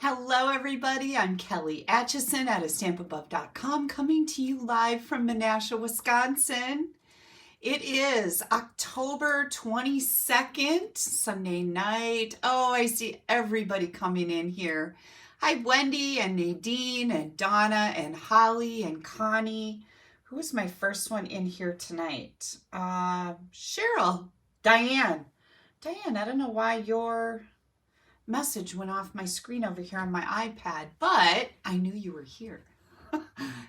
Hello everybody, I'm Kelly Acheson at AStampAbove.com coming to you live from Menasha, Wisconsin. It is October 22nd, Sunday night. Oh, I see everybody coming in here. Hi Wendy and Nadine and Donna and Holly and Connie. Who was my first one in here tonight? Cheryl, Diane. Diane, I don't know why your message went off my screen over here on my iPad, but I knew you were here.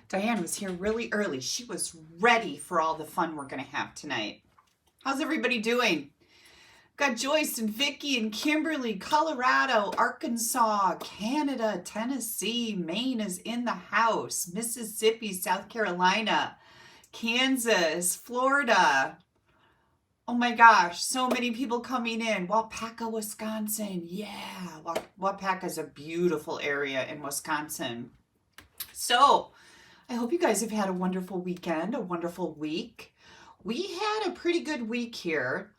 Diane was here really early. She was ready for all the fun we're going to have tonight. How's everybody doing? Got Joyce and Vicky and Kimberly, Colorado, Arkansas, Canada, Tennessee, Maine is in the house, Mississippi, South Carolina, Kansas, Florida. Oh my gosh, so many people coming in. Waupaca, Wisconsin. Yeah, Waupaca is a beautiful area in Wisconsin. So, I hope you guys have had a wonderful weekend, a wonderful week. We had a pretty good week here.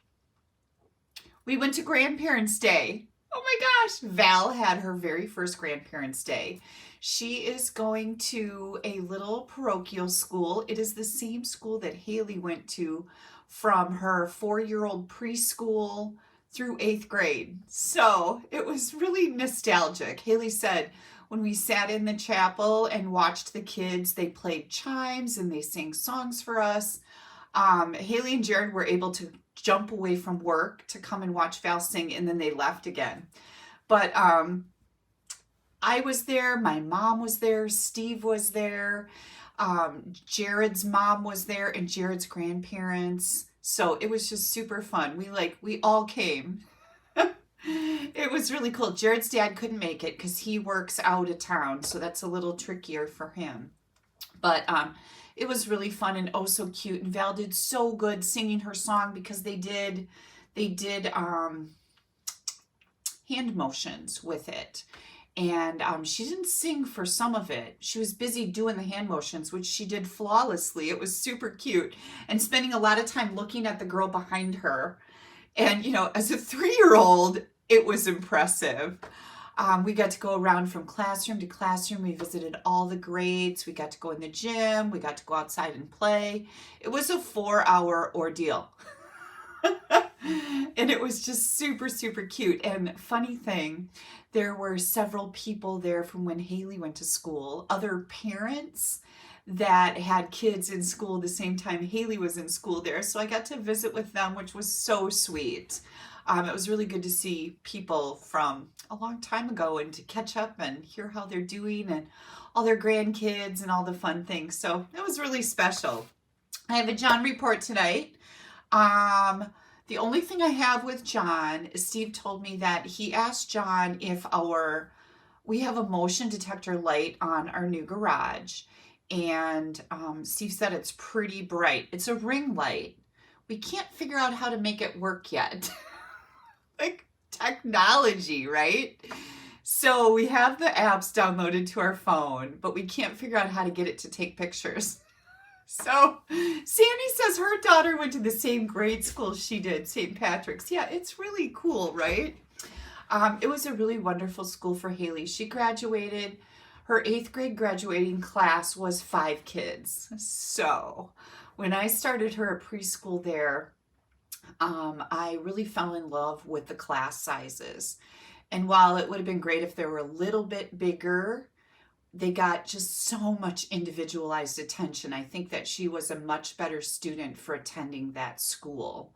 We went to Grandparents' Day. Oh my gosh, Val had her very first Grandparents' Day. She is going to a little parochial school. It is the same school that Haley went to from her 4-year-old preschool through 8th grade. So it was really nostalgic. Haley said when we sat in the chapel and watched the kids, they played chimes and they sang songs for us. Haley and Jared were able to jump away from work to come and watch Val sing, and then they left again. But I was there, my mom was there, Steve was there, Jared's mom was there, and Jared's grandparents. So it was just super fun. We all came. It was really cool. Jared's dad couldn't make it because he works out of town, so that's a little trickier for him. But it was really fun and oh so cute. And Val did so good singing her song because they did hand motions with it. And she didn't sing for some of it. She was busy doing the hand motions, which she did flawlessly. It was super cute. And spending a lot of time looking at the girl behind her. And, you know, as a 3-year-old, it was impressive. We got to go around from classroom to classroom. We visited all the grades. We got to go in the gym. We got to go outside and play. It was a 4-hour ordeal. And it was just super, super cute. And funny thing, there were several people there from when Haley went to school, other parents that had kids in school the same time Haley was in school there. So I got to visit with them, which was so sweet. It was really good to see people from a long time ago and to catch up and hear how they're doing and all their grandkids and all the fun things. So it was really special. I have a John report tonight. The only thing I have with John is Steve told me that he asked John if we have a motion detector light on our new garage. And Steve said it's pretty bright. It's a ring light. We can't figure out how to make it work yet. Like technology, right? So we have the apps downloaded to our phone, but we can't figure out how to get it to take pictures. So Sandy says her daughter went to the same grade school she did, St. Patrick's. Yeah, it's really cool, right? It was a really wonderful school for Haley. She graduated. Her 8th grade graduating class was 5 kids. So when I started her at preschool there, I really fell in love with the class sizes. And while it would have been great if they were a little bit bigger, they got just so much individualized attention. I think that she was a much better student for attending that school.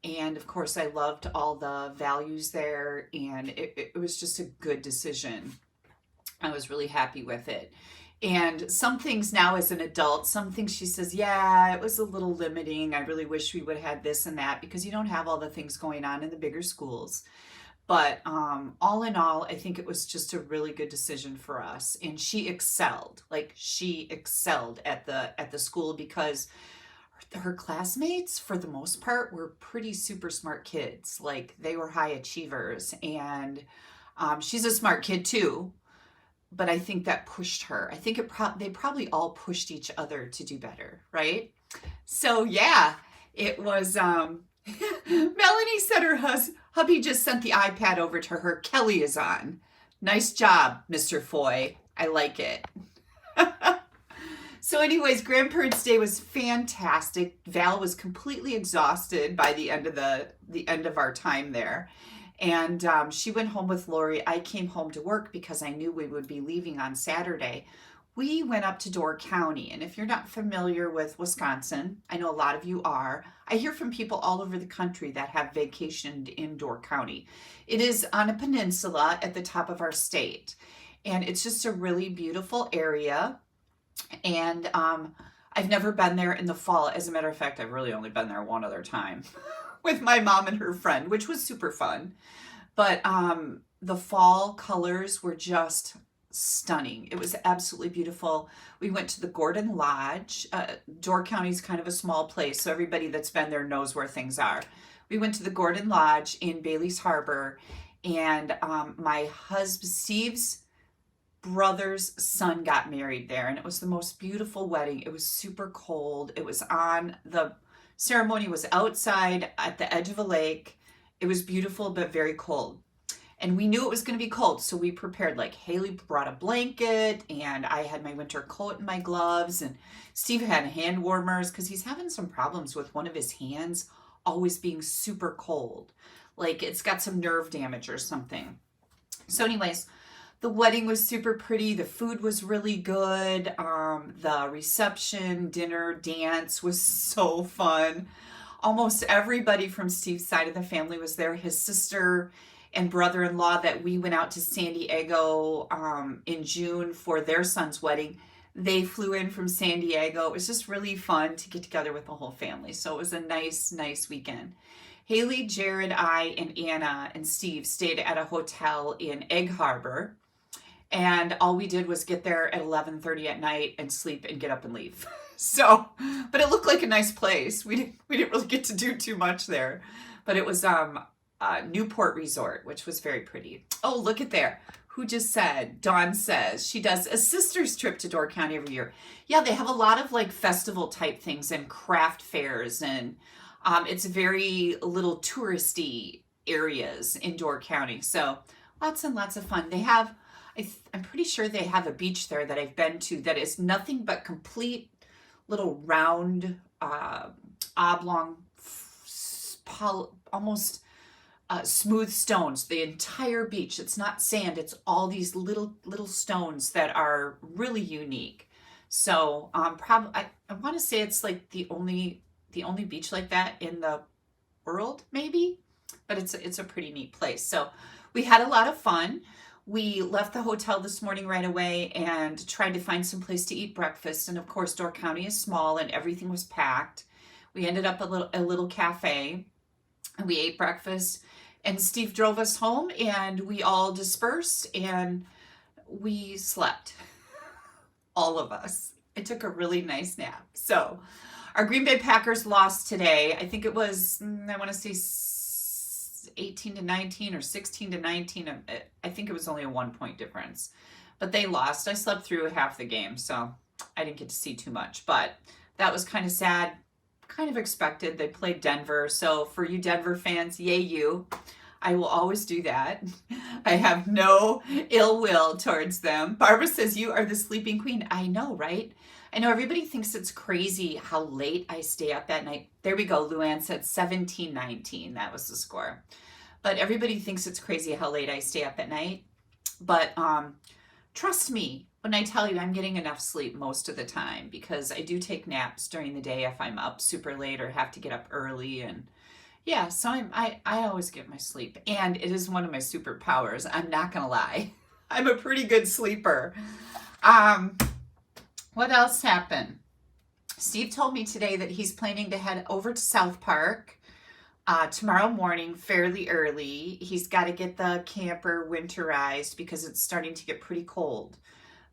And of course, I loved all the values there, and it was just a good decision. I was really happy with it. And some things now as an adult, some things she says, yeah, it was a little limiting. I really wish we would have had this and that because you don't have all the things going on in the bigger schools. But all in all, I think it was just a really good decision for us. And she excelled, at the school because her classmates, for the most part, were pretty super smart kids. Like they were high achievers. And she's a smart kid too. But I think that pushed her. I think they probably all pushed each other to do better, right? So yeah, it was, Melanie said her hubby just sent the iPad over to her. Kelly is on. Nice job, Mr. Foy. I like it. So anyways, Grandparents' Day was fantastic. Val was completely exhausted by the end of our time there. And she went home with Lori. I came home to work because I knew we would be leaving on Saturday. We went up to Door County. And if you're not familiar with Wisconsin, I know a lot of you are. I hear from people all over the country that have vacationed in Door County. It is on a peninsula at the top of our state. And it's just a really beautiful area. And I've never been there in the fall. As a matter of fact, I've really only been there one other time with my mom and her friend, which was super fun. But the fall colors were just stunning. It was absolutely beautiful. We went to the Gordon Lodge. Door County is kind of a small place, so everybody that's been there knows where things are. We went to the Gordon Lodge in Bailey's Harbor, and my husband, Steve's brother's son got married there, and it was the most beautiful wedding. It was super cold. The ceremony was outside at the edge of a lake. It was beautiful, but very cold. And we knew it was going to be cold, so we prepared. Like, Haley brought a blanket, and I had my winter coat and my gloves, and Steve had hand warmers because he's having some problems with one of his hands always being super cold. Like, it's got some nerve damage or something. So anyways, the wedding was super pretty. The food was really good. The reception, dinner, dance was so fun. Almost everybody from Steve's side of the family was there. His sister and brother-in-law that we went out to San Diego in June for their son's wedding, they flew in from San Diego. It was just really fun to get together with the whole family. So it was a nice weekend. Haley, Jared, I, and Anna and Steve stayed at a hotel in Egg Harbor. And all we did was get there at 11:30 at night and sleep and get up and leave. So, but it looked like a nice place. We didn't really get to do too much there. But it was Newport Resort, which was very pretty. Oh, look at there. Who just said? Dawn says she does a sister's trip to Door County every year. Yeah, they have a lot of like festival type things and craft fairs, and it's very little touristy areas in Door County. So lots and lots of fun. They have, I'm pretty sure they have a beach there that I've been to that is nothing but complete little round, oblong, almost smooth stones. The entire beach. It's not sand. It's all these little stones that are really unique. So probably I want to say it's like the only beach like that in the world, maybe. But it's a pretty neat place. So we had a lot of fun. We left the hotel this morning right away and tried to find some place to eat breakfast. And of course, Door County is small and everything was packed. We ended up at a little cafe and we ate breakfast. And Steve drove us home and we all dispersed and we slept. All of us. I took a really nice nap. So our Green Bay Packers lost today. I think it was, I want to say 18-19 or 16-19. I think it was only a 1-point difference, but they lost. I slept through half the game, so I didn't get to see too much, but that was kind of sad, kind of expected. They played Denver, so for you Denver fans, yay you. I will always do that. I have no ill will towards them. Barbara says, you are the sleeping queen. I know, right? I know everybody thinks it's crazy how late I stay up at night. There we go. Luann said 17-19. That was the score. But everybody thinks it's crazy how late I stay up at night. But trust me when I tell you I'm getting enough sleep most of the time, because I do take naps during the day if I'm up super late or have to get up early. And yeah, so I always get my sleep. And it is one of my superpowers. I'm not going to lie. I'm a pretty good sleeper. What else happened? Steve told me today that he's planning to head over to South Park tomorrow morning fairly early. He's got to get the camper winterized because it's starting to get pretty cold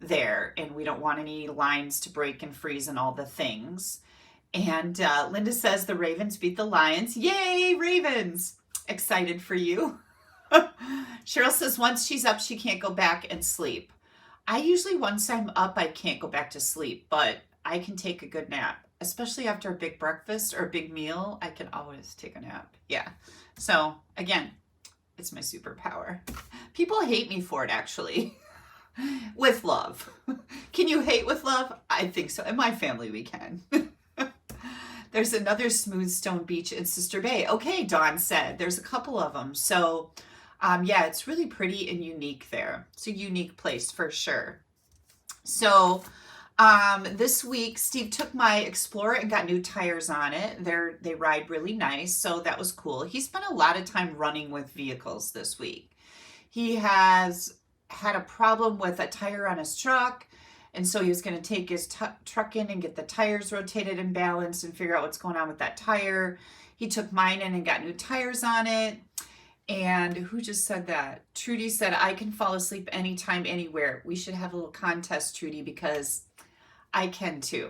there and we don't want any lines to break and freeze and all the things. And Linda says the Ravens beat the Lions. Yay, Ravens! Excited for you. Cheryl says once she's up, she can't go back and sleep. I usually, once I'm up, I can't go back to sleep, but I can take a good nap, especially after a big breakfast or a big meal. I can always take a nap. Yeah. So again, it's my superpower. People hate me for it, actually. With love. Can you hate with love? I think so. In my family, we can. There's another smooth stone beach in Sister Bay. Okay, Dawn said. There's a couple of them. So, yeah, it's really pretty and unique there. It's a unique place for sure. So, this week, Steve took my Explorer and got new tires on it. They ride really nice, so that was cool. He spent a lot of time running with vehicles this week. He has had a problem with a tire on his truck, and so he was going to take his truck in and get the tires rotated and balanced and figure out what's going on with that tire. He took mine in and got new tires on it. And who just said that? Trudy said, I can fall asleep anytime, anywhere. We should have a little contest, Trudy, because I can too.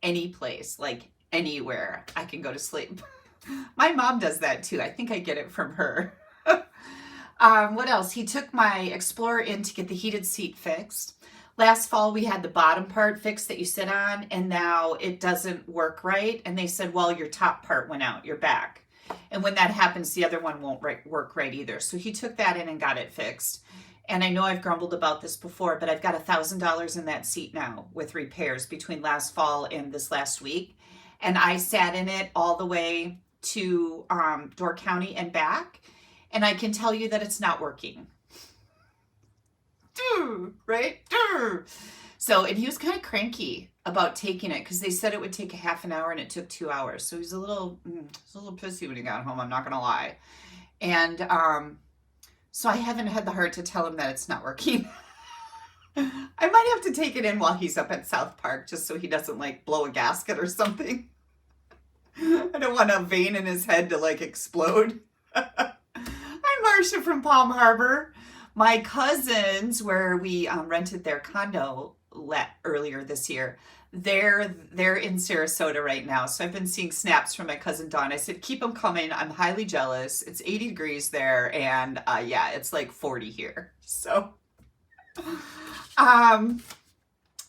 Any place, like anywhere, I can go to sleep. My mom does that too. I think I get it from her. What else? He took my Explorer in to get the heated seat fixed. Last fall, we had the bottom part fixed that you sit on, and now it doesn't work right. And they said, well, your top part went out, your back. And when that happens, the other one won't work right either. So he took that in and got it fixed. And I know I've grumbled about this before, but I've got $1,000 in that seat now with repairs between last fall and this last week. And I sat in it all the way to Door County and back. And I can tell you that it's not working. Right? So, and he was kind of cranky about taking it because they said it would take a half an hour and it took 2 hours. So he's a little pissy when he got home, I'm not going to lie. And so I haven't had the heart to tell him that it's not working. I might have to take it in while he's up at South Park just so he doesn't like blow a gasket or something. I don't want a vein in his head to like explode. I'm Marcia from Palm Harbor. My cousins, where we rented their condo earlier this year, they're in Sarasota right now. So I've been seeing snaps from my cousin Dawn. I said, keep them coming. I'm highly jealous. It's 80 degrees there. And yeah, it's like 40 here. So,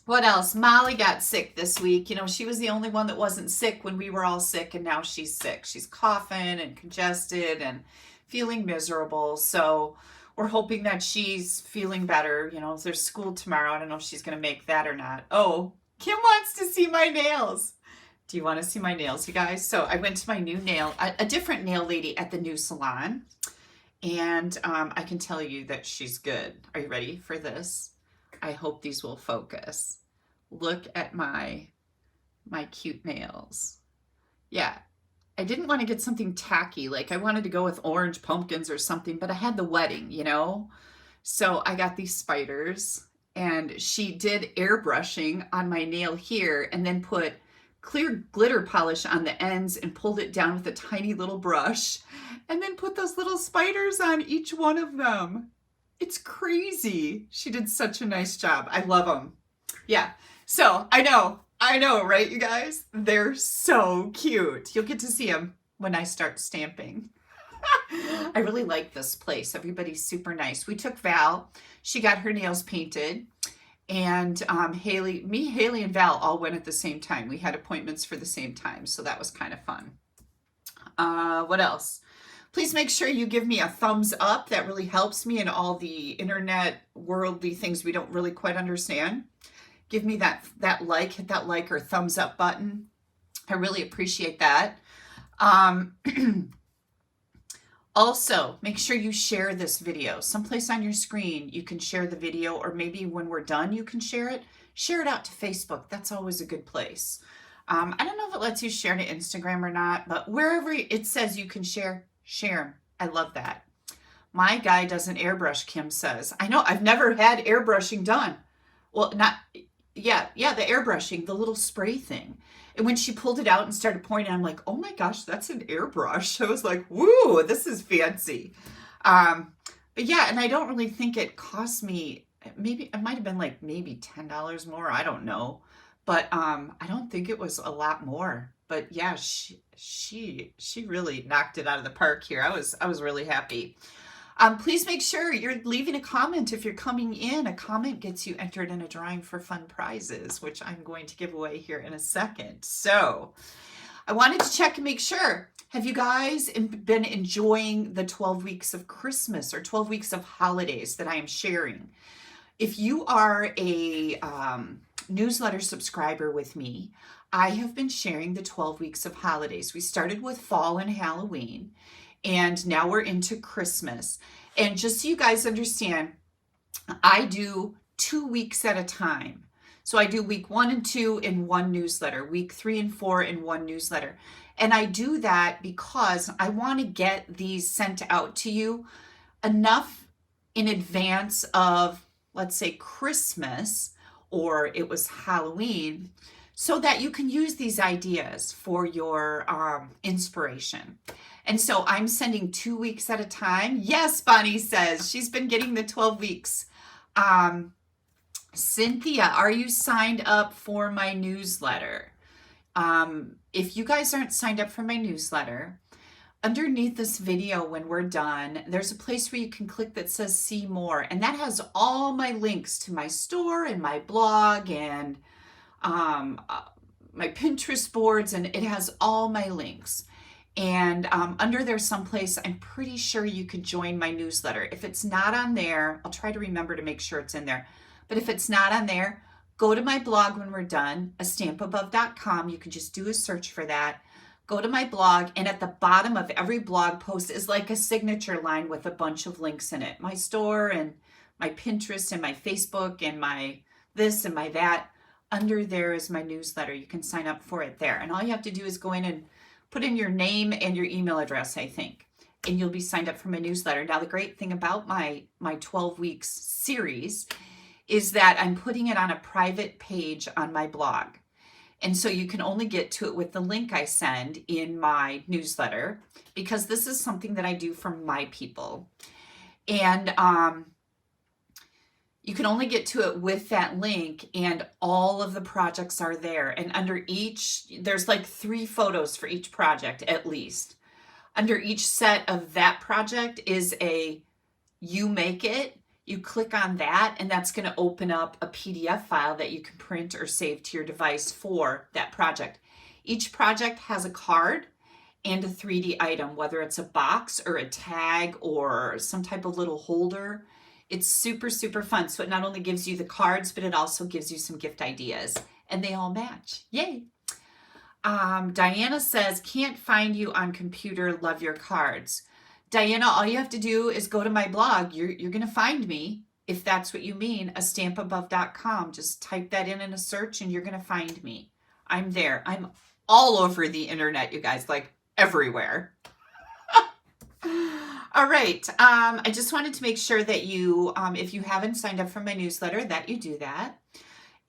what else? Molly got sick this week. You know, she was the only one that wasn't sick when we were all sick. And now she's sick. She's coughing and congested and feeling miserable. So we're hoping that she's feeling better. You know, if there's school tomorrow, I don't know if she's going to make that or not. Oh, Kim wants to see my nails. Do you want to see my nails, you guys? So I went to my new a different nail lady at the new salon. And I can tell you that she's good. Are you ready for this? I hope these will focus. Look at my cute nails. Yeah. I didn't want to get something tacky, like I wanted to go with orange pumpkins or something, but I had the wedding, you know? So I got these spiders, and she did airbrushing on my nail here and then put clear glitter polish on the ends and pulled it down with a tiny little brush and then put those little spiders on each one of them. It's crazy. She did such a nice job. I love them. Yeah. So I know, right, you guys? They're so cute. You'll get to see them when I start stamping. I really like this place. Everybody's super nice. We took Val. She got her nails painted. And Haley, and Val all went at the same time. We had appointments for the same time, so that was kind of fun. What else? Please make sure you give me a thumbs up. That really helps me in all the internet worldly things we don't really quite understand. Give me that like, hit that like or thumbs up button. I really appreciate that. Also, make sure you share this video. Someplace on your screen, you can share the video, or maybe when we're done, you can share it. Share it out to Facebook. That's always a good place. I don't know if it lets you share to Instagram or not, but wherever it says you can share them. I love that. My guy does an airbrush, Kim says. I know, I've never had airbrushing done. Well, yeah, the airbrushing, the little spray thing. And when she pulled it out and started pointing, I'm like, oh my gosh, that's an airbrush. I was like, woo, this is fancy. But yeah, and I don't really think it cost me, maybe it might have been like maybe $10 more. I don't know. But I don't think it was a lot more. But yeah, she really knocked it out of the park here. I was really happy. Please make sure you're leaving a comment if you're coming in. A comment gets you entered in a drawing for fun prizes, which I'm going to give away here in a second. So I wanted to check and make sure. Have you guys been enjoying the 12 weeks of Christmas or 12 weeks of holidays that I am sharing? If you are a newsletter subscriber with me, I have been sharing the 12 weeks of holidays. We started with fall and Halloween, and now we're into Christmas. And just so you guys understand, I do 2 weeks at a time. So I do week 1 and 2 in one newsletter, week 3 and 4 in one newsletter. And I do that because I want to get these sent out to you enough in advance of, let's say, Christmas, or it was Halloween, so that you can use these ideas for your inspiration. And so I'm sending 2 weeks at a time. Yes, Bonnie says she's been getting the 12 weeks. Cynthia, are you signed up for my newsletter? If you guys aren't signed up for my newsletter, underneath this video when we're done, there's a place where you can click that says see more, and that has all my links to my store and my blog and my Pinterest boards, and it has all my links. And under there someplace, I'm pretty sure you could join my newsletter. If it's not on there, I'll try to remember to make sure it's in there. But if it's not on there, go to my blog when we're done, AStampAbove.com. You can just do a search for that. Go to my blog, and at the bottom of every blog post is like a signature line with a bunch of links in it. My store and my Pinterest and my Facebook and my this and my that. Under there is my newsletter. You can sign up for it there. And all you have to do is go in and put in your name and your email address, I think, and you'll be signed up for my newsletter. Now, the great thing about my 12 weeks series is that I'm putting it on a private page on my blog. And so you can only get to it with the link I send in my newsletter, because this is something that I do for my people. And you can only get to it with that link, and all of the projects are there. And under each, there's like 3 photos for each project at least. Under each set of that project is a you make it. You click on that, and that's going to open up a PDF file that you can print or save to your device for that project. Each project has a card and a 3D item, whether it's a box or a tag or some type of little holder. It's super, super fun. So it not only gives you the cards, but it also gives you some gift ideas, and they all match. Yay. Diana says, can't find you on computer, love your cards. Diana, all you have to do is go to my blog. You're going to find me, if that's what you mean, AStampAbove.com. Just type that in a search and you're going to find me. I'm there. I'm all over the internet, you guys, like everywhere. All right. I just wanted to make sure that you, if you haven't signed up for my newsletter, that you do that.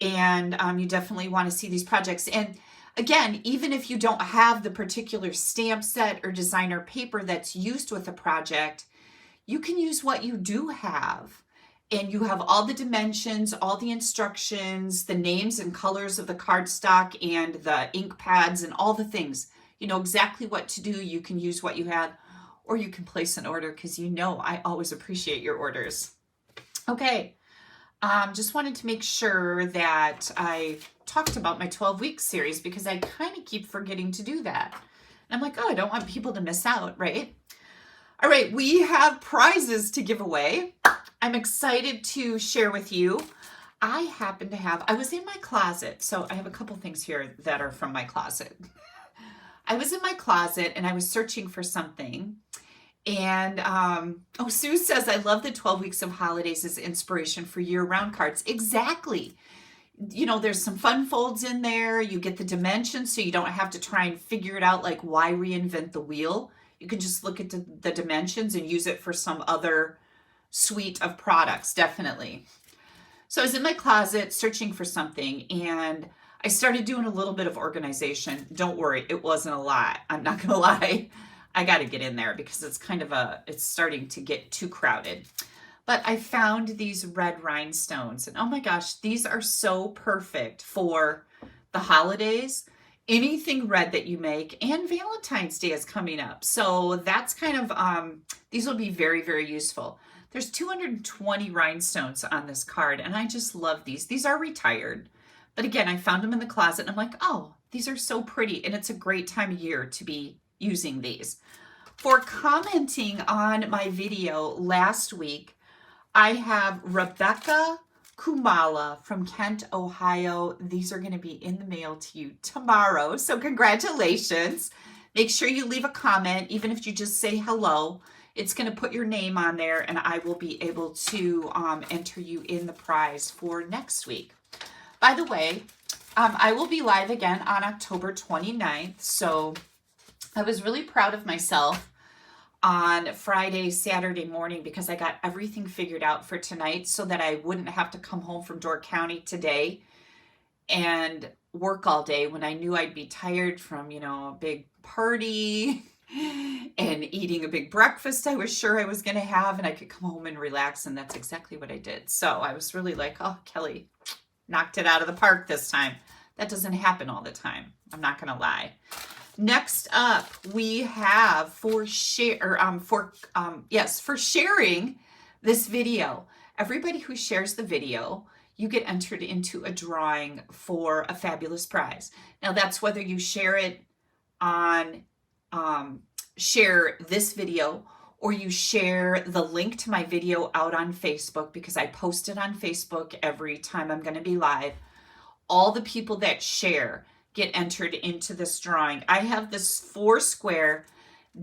And you definitely want to see these projects. And again, even if you don't have the particular stamp set or designer paper that's used with a project, you can use what you do have. And you have all the dimensions, all the instructions, the names and colors of the cardstock and the ink pads and all the things. You know exactly what to do. You can use what you have, or you can place an order, because you know I always appreciate your orders. Okay, just wanted to make sure that I talked about my 12-week series, because I kind of keep forgetting to do that. And I'm like, oh, I don't want people to miss out, right? All right, we have prizes to give away. I'm excited to share with you. I was in my closet, so I have a couple things here that are from my closet. I was in my closet and I was searching for something. And, oh, Sue says, I love the 12 weeks of holidays as inspiration for year-round cards. Exactly. You know, there's some fun folds in there. You get the dimensions, so you don't have to try and figure it out, like why reinvent the wheel. You can just look at the dimensions and use it for some other suite of products, definitely. So I was in my closet searching for something, and I started doing a little bit of organization. Don't worry, it wasn't a lot. I'm not gonna lie. I got to get in there because it's it's starting to get too crowded. But I found these red rhinestones, and oh my gosh, these are so perfect for the holidays. Anything red that you make, and Valentine's Day is coming up. So that's kind of, these will be very, very useful. There's 220 rhinestones on this card, and I just love these. These are retired, But again, I found them in the closet and I'm like, oh, these are so pretty. And it's a great time of year to be using these. For commenting on my video last week, I have Rebecca Kumala from Kent, Ohio. These are going to be in the mail to you tomorrow. So congratulations. Make sure you leave a comment, even if you just say hello. It's going to put your name on there and I will be able to enter you in the prize for next week. By the way, I will be live again on October 29th. So I was really proud of myself on Friday, Saturday morning, because I got everything figured out for tonight so that I wouldn't have to come home from Door County today and work all day when I knew I'd be tired from, a big party and eating a big breakfast I was sure I was going to have, and I could come home and relax, and that's exactly what I did. So I was really like, oh, Kelly knocked it out of the park this time. That doesn't happen all the time. I'm not going to lie. Next up, we have for sharing this video. Everybody who shares the video, you get entered into a drawing for a fabulous prize. Now that's whether you share it on share this video or you share the link to my video out on Facebook, because I post it on Facebook every time I'm going to be live. All the people that share get entered into this drawing. I have this 4-square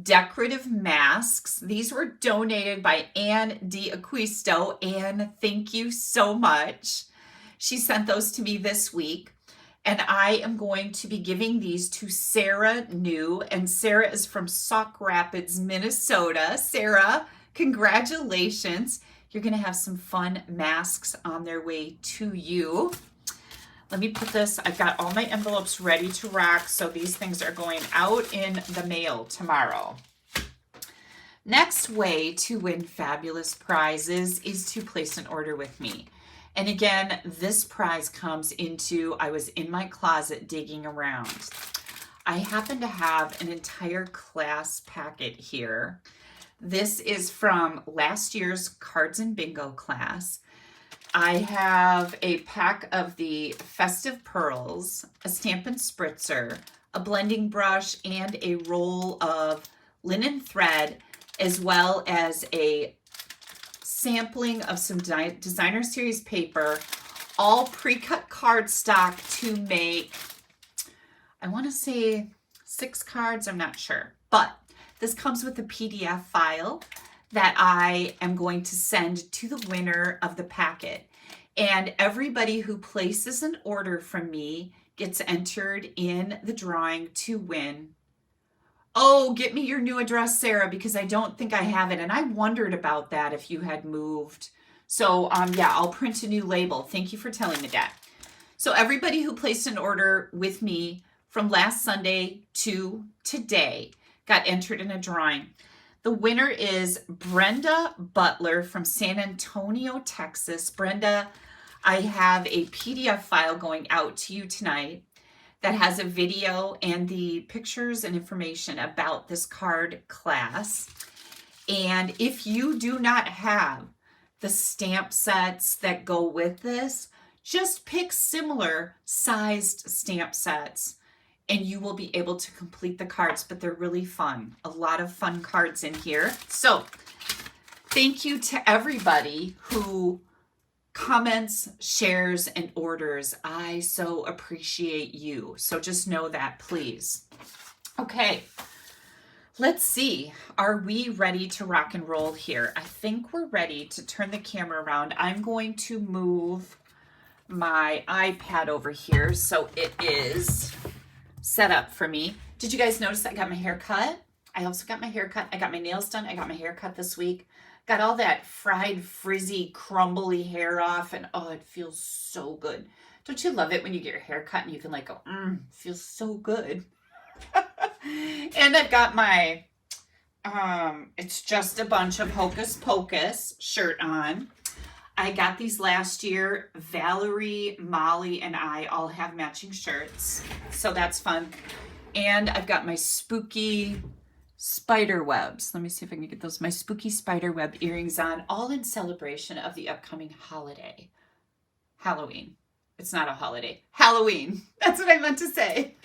decorative masks. These were donated by Ann D'Aquisto. Ann, thank you so much. She sent those to me this week. And I am going to be giving these to Sarah New. And Sarah is from Sauk Rapids, Minnesota. Sarah, congratulations. You're going to have some fun masks on their way to you. Let me put this, I've got all my envelopes ready to rock, so these things are going out in the mail tomorrow. Next way to win fabulous prizes is to place an order with me. And again, this prize comes into, I was in my closet digging around. I happen to have an entire class packet here. This is from last year's Cards and Bingo class. I have a pack of the Festive Pearls, a Stampin' Spritzer, a blending brush, and a roll of linen thread, as well as a sampling of some designer series paper, all pre-cut cardstock to make, I want to say 6 cards, I'm not sure. But this comes with a PDF file that I am going to send to the winner of the packet. And everybody who places an order from me gets entered in the drawing to win. Oh, get me your new address, Sarah, because I don't think I have it. And I wondered about that if you had moved. So yeah, I'll print a new label. Thank you for telling me that. So everybody who placed an order with me from last Sunday to today got entered in a drawing. The winner is Brenda Butler from San Antonio, Texas. Brenda, I have a PDF file going out to you tonight that has a video and the pictures and information about this card class. And if you do not have the stamp sets that go with this, just pick similar sized stamp sets and you will be able to complete the cards, but they're really fun. A lot of fun cards in here. So thank you to everybody who comments, shares, and orders. I so appreciate you. So just know that, please. Okay, let's see. Are we ready to rock and roll here? I think we're ready to turn the camera around. I'm going to move my iPad over here so it is set up for me. Did you guys notice I got my hair cut? I also got my hair cut. I got my nails done. I got my hair cut this week. Got all that fried, frizzy, crumbly hair off, and oh, it feels so good. Don't you love it when you get your hair cut and you can like go, feels so good. And I've got my, it's just a bunch of Hocus Pocus shirt on. I got these last year. Valerie, Molly, and I all have matching shirts, so that's fun. And I've got my spooky spider webs. Let me see if I can get those. My spooky spider web earrings on, all in celebration of the upcoming holiday, Halloween. It's not a holiday. Halloween. That's what I meant to say.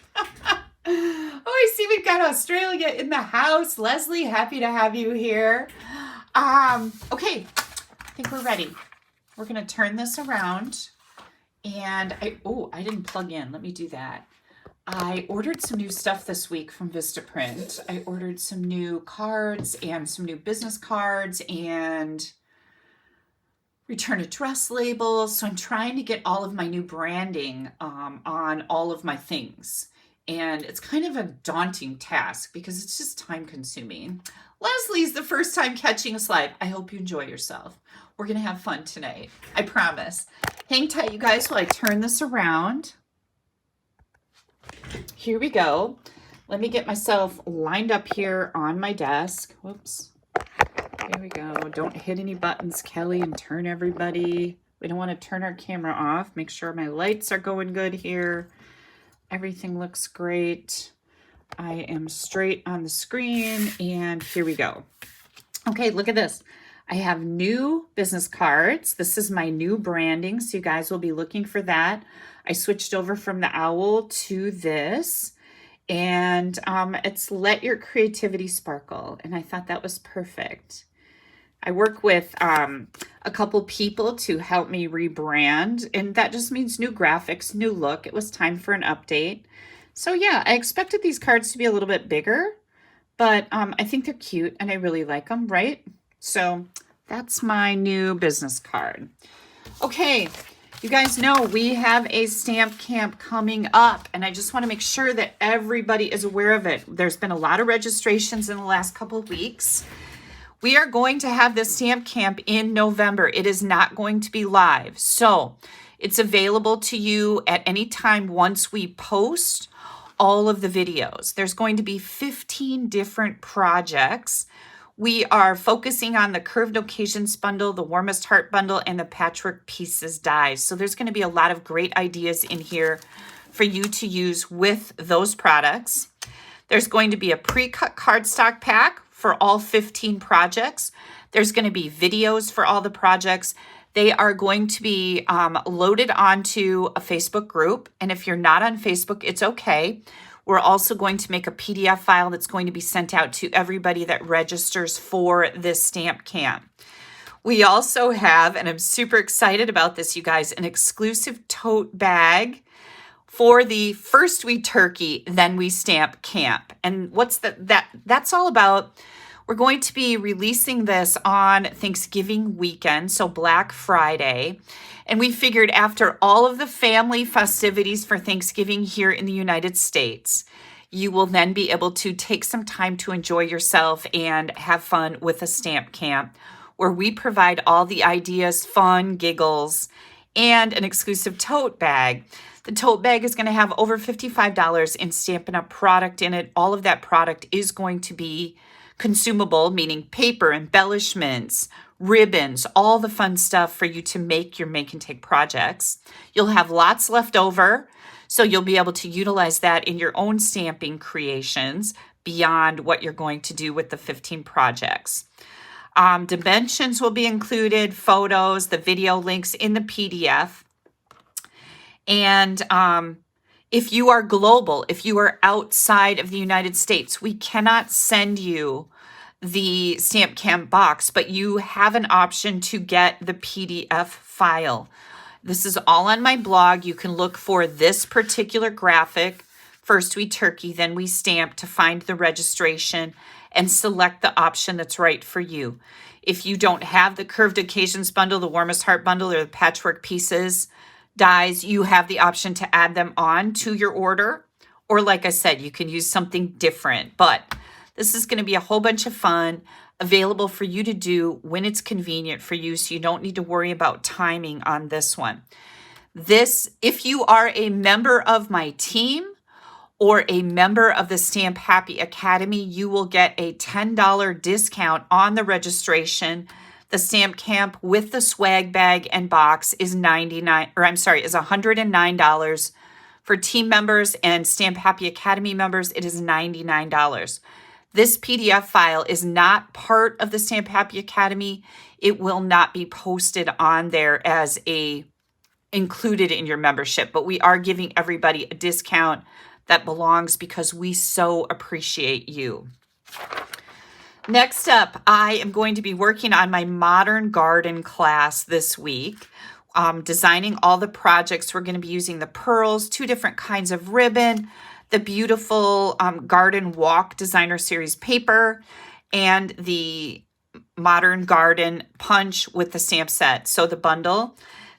Oh, I see we've got Australia in the house. Leslie, happy to have you here. Okay, I think we're ready. We're going to turn this around. And I didn't plug in. Let me do that. I ordered some new stuff this week from Vistaprint. I ordered some new cards and some new business cards and return address labels. So I'm trying to get all of my new branding on all of my things. And it's kind of a daunting task because it's just time consuming. Leslie's the first time catching us live. I hope you enjoy yourself. We're going to have fun tonight. I promise. Hang tight, you guys, while I turn this around. Here we go. Let me get myself lined up here on my desk. Whoops. Here we go. Don't hit any buttons, Kelly, and turn everybody. We don't want to turn our camera off. Make sure my lights are going good here. Everything looks great. I am straight on the screen, and here we go. Okay, look at this. I have new business cards. This is my new branding, so you guys will be looking for that. I switched over from the owl to this, and it's Let Your Creativity Sparkle, and I thought that was perfect. I work with a couple people to help me rebrand, and that just means new graphics, new look. It was time for an update. So yeah, I expected these cards to be a little bit bigger, but I think they're cute and I really like them, right? So that's my new business card. Okay, you guys know we have a stamp camp coming up, and I just want to make sure that everybody is aware of it. There's been a lot of registrations in the last couple of weeks. We are going to have this stamp camp in November. It is not going to be live. So it's available to you at any time once we post all of the videos. There's going to be 15 different projects. We are focusing on the Curved Occasions bundle, the Warmest Heart bundle, and the Patchwork Pieces dies. So there's going to be a lot of great ideas in here for you to use with those products. There's going to be a pre-cut cardstock pack for all 15 projects. There's going to be videos for all the projects. They are going to be loaded onto a Facebook group. And if you're not on Facebook, it's okay. We're also going to make a PDF file that's going to be sent out to everybody that registers for this stamp camp. We also have, and I'm super excited about this, you guys, an exclusive tote bag for the First We Turkey, Then We Stamp camp. And what's that's all about? We're going to be releasing this on Thanksgiving weekend, so Black Friday. And we figured after all of the family festivities for Thanksgiving here in the United States, you will then be able to take some time to enjoy yourself and have fun with a stamp camp where we provide all the ideas, fun, giggles, and an exclusive tote bag. The tote bag is going to have over $55 in Stampin' Up! Product in it. All of that product is going to be consumable, meaning paper, embellishments, ribbons, all the fun stuff for you to make your make and take projects. You'll have lots left over, so you'll be able to utilize that in your own stamping creations beyond what you're going to do with the 15 projects. Dimensions will be included, photos, the video links in the PDF. And if you are global, if you are outside of the United States, we cannot send you the stamp camp box, but you have an option to get the PDF file. This is all on my blog. You can look for this particular graphic, First We Turkey, Then We Stamp, to find the registration and select the option that's right for you. If you don't have the Curved Occasions bundle, the Warmest Heart bundle, or the Patchwork Pieces dies, you have the option to add them on to your order. Or like I said, you can use something different. But this is going to be a whole bunch of fun, available for you to do when it's convenient for you, so you don't need to worry about timing on this one. If you are a member of my team or a member of the Stamp Happy Academy, you will get a $10 discount on the registration. The stamp camp with the swag bag and box is $109. For team members and Stamp Happy Academy members, it is $99. This PDF file is not part of the Stamp Happy Academy. It will not be posted on there as a included in your membership, but we are giving everybody a discount that belongs because we so appreciate you. Next up, I am going to be working on my modern garden class this week, designing all the projects. We're going to be using the pearls, 2 different kinds of ribbon, the beautiful Garden Walk Designer Series paper, and the Modern Garden Punch with the stamp set. So the bundle.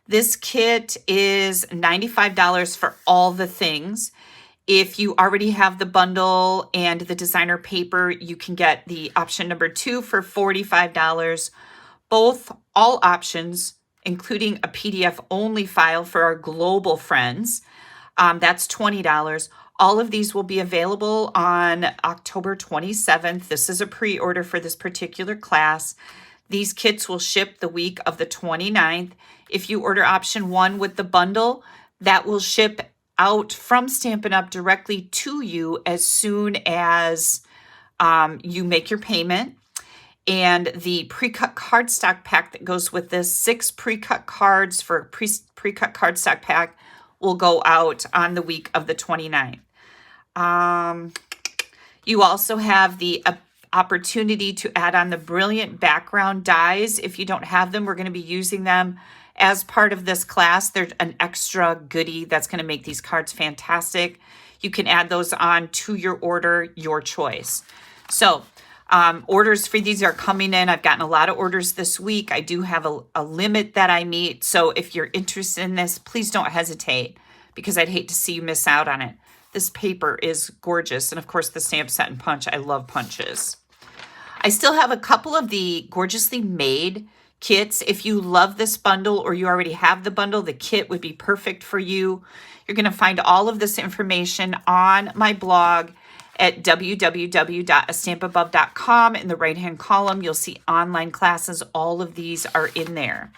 This kit is $95 for all the things. If you already have the bundle and the designer paper, you can get the option number 2 for $45. All options, including a PDF only file for our global friends, that's $20. All of these will be available on October 27th. This is a pre-order for this particular class. These kits will ship the week of the 29th. If you order option 1 with the bundle, that will ship out from Stampin' Up! Directly to you as soon as you make your payment. And the pre-cut cardstock pack that goes with this, 6 pre-cut cards for a pre-cut cardstock pack, will go out on the week of the 29th. You also have the opportunity to add on the brilliant background dies. If you don't have them, we're going to be using them as part of this class. There's an extra goodie that's going to make these cards fantastic. You can add those on to your order, your choice. So orders for these are coming in. I've gotten a lot of orders this week. I do have a limit that I meet. So if you're interested in this, please don't hesitate, because I'd hate to see you miss out on it. This paper is gorgeous. And of course, the stamp set and punch. I love punches. I still have a couple of the gorgeously made kits. If you love this bundle or you already have the bundle, the kit would be perfect for you. You're going to find all of this information on my blog at www.AStampAbove.com. In the right-hand column, you'll see online classes. All of these are in there.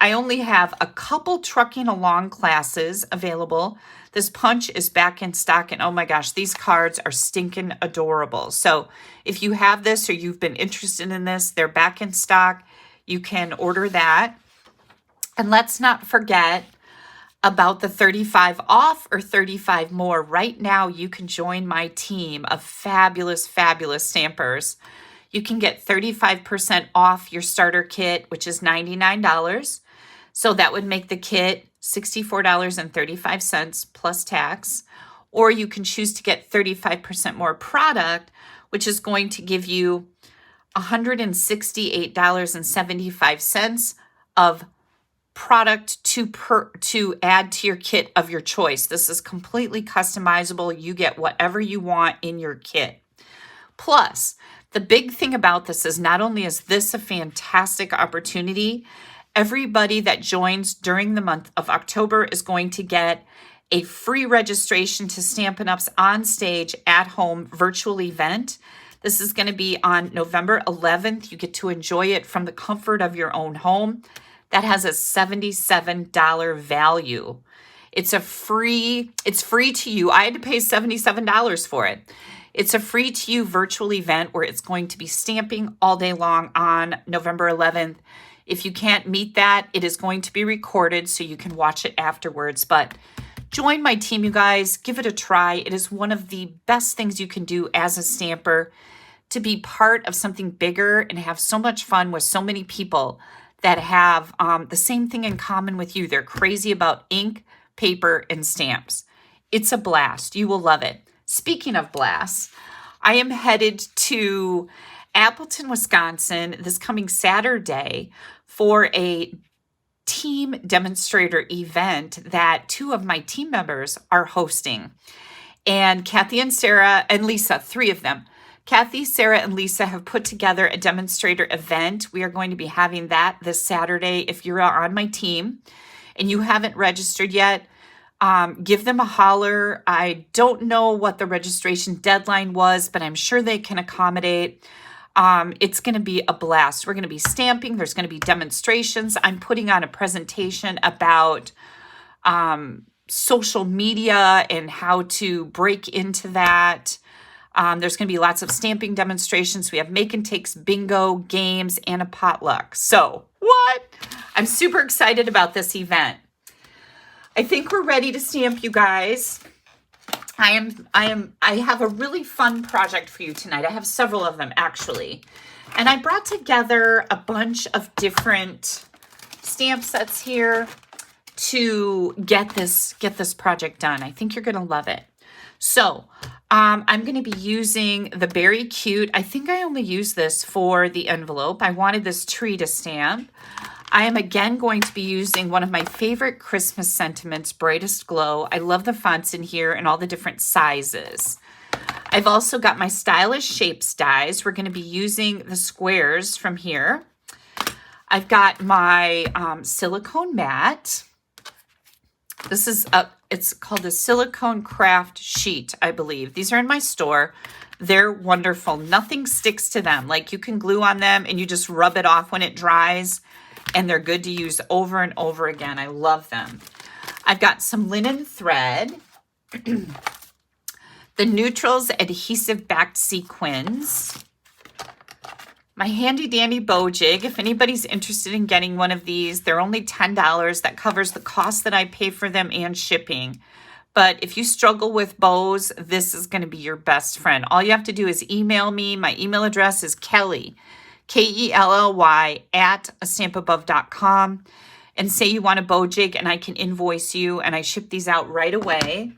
I only have a couple trucking along classes available. This punch is back in stock, and oh my gosh, these cards are stinking adorable. So if you have this or you've been interested in this, they're back in stock. You can order that. And let's not forget about the 35 off or 35 more. Right now, you can join my team of fabulous, fabulous stampers. You can get 35% off your starter kit, which is $99. So that would make the kit $64.35 plus tax. Or you can choose to get 35% more product, which is going to give you $168.75 of product to add to your kit of your choice. This is completely customizable. You get whatever you want in your kit. Plus, the big thing about this is not only is this a fantastic opportunity, everybody that joins during the month of October is going to get a free registration to Stampin' Up's On Stage at Home virtual event. This is going to be on November 11th. You get to enjoy it from the comfort of your own home. That has a $77 value. It's free to you. I had to pay $77 for it. It's a free to you virtual event where it's going to be stamping all day long on November 11th. If you can't meet that, it is going to be recorded so you can watch it afterwards. But join my team, you guys. Give it a try. It is one of the best things you can do as a stamper, to be part of something bigger and have so much fun with so many people that have the same thing in common with you. They're crazy about ink, paper, and stamps. It's a blast. You will love it. Speaking of blasts, I am headed to Appleton, Wisconsin this coming Saturday for a team demonstrator event that 2 of my team members are hosting. And Kathy and Sarah and Lisa, 3 of them. Kathy, Sarah, and Lisa have put together a demonstrator event. We are going to be having that this Saturday. If you're on my team and you haven't registered yet, give them a holler. I don't know what the registration deadline was, but I'm sure they can accommodate. It's going to be a blast. We're going to be stamping. There's going to be demonstrations. I'm putting on a presentation about social media and how to break into that. There's going to be lots of stamping demonstrations. We have make and takes, bingo, games, and a potluck. So what? I'm super excited about this event. I think we're ready to stamp, you guys. I have a really fun project for you tonight. I have several of them actually. And I brought together a bunch of different stamp sets here to get this project done. I think you're gonna love it. So I'm gonna be using the Berry Cute. I think I only use this for the envelope. I wanted this tree to stamp. I am again going to be using one of my favorite Christmas sentiments, Brightest Glow. I love the fonts in here and all the different sizes. I've also got my Stylish Shapes dies. We're gonna be using the squares from here. I've got my silicone mat. This is it's called a silicone craft sheet, I believe. These are in my store. They're wonderful. Nothing sticks to them. Like you can glue on them and you just rub it off when it dries, and they're good to use over and over again. I love them. I've got some linen thread, the Neutrals adhesive backed sequins, my handy dandy bow jig. If anybody's interested in getting one of these, they're only $10. That covers the cost that I pay for them and shipping. But if you struggle with bows, this is going to be your best friend. All you have to do is email me. My email address is Kelly, Kelly at AStampAbove.com, and say you want a bow jig and I can invoice you, and I ship these out right away.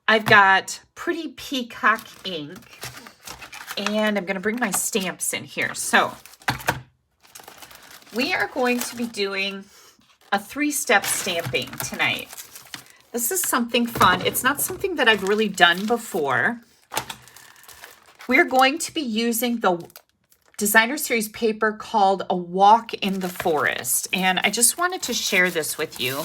I've got Pretty Peacock ink, and I'm going to bring my stamps in here. So we are going to be doing a 3-step stamping tonight. This is something fun. It's not something that I've really done before. We're going to be using the designer series paper called A Walk in the Forest. And I just wanted to share this with you.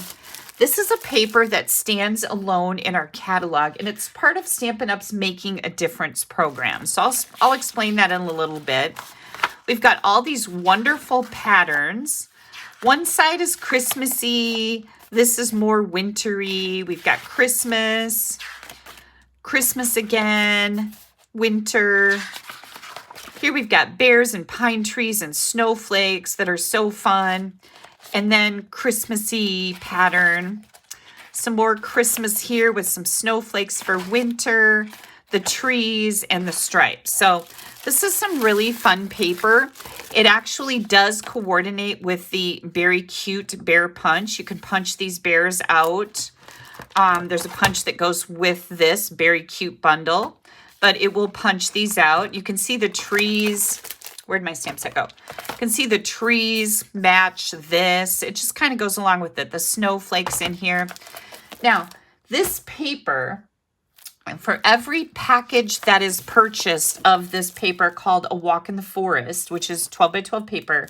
This is a paper that stands alone in our catalog, and it's part of Stampin' Up's Making a Difference program. So I'll explain that in a little bit. We've got all these wonderful patterns. One side is Christmassy. This is more wintry. We've got Christmas, Christmas again, winter. Here we've got bears and pine trees and snowflakes that are so fun. And then Christmassy pattern. Some more Christmas here with some snowflakes for winter, the trees, and the stripes. So this is some really fun paper. It actually does coordinate with the Berry Cute bear punch. You can punch these bears out. There's a punch that goes with this Berry Cute bundle, but it will punch these out. You can see the trees. Where'd my stamp set go? You can see the trees match this. It just kind of goes along with it. The snowflakes in here. Now, this paper, and for every package that is purchased of this paper called A Walk in the Forest, which is 12 by 12 paper,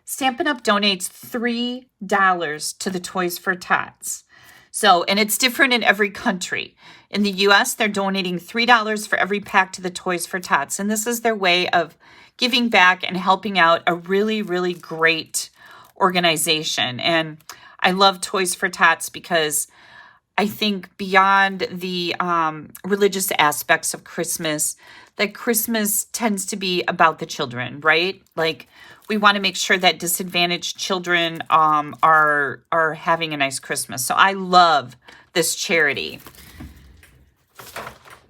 Stampin' Up donates $3 to the Toys for Tots. So, and it's different in every country. In the US, they're donating $3 for every pack to the Toys for Tots. And this is their way of giving back and helping out a really, really great organization. And I love Toys for Tots because I think beyond the religious aspects of Christmas, that Christmas tends to be about the children, right? Like we want to make sure that disadvantaged children are having a nice Christmas. So I love this charity.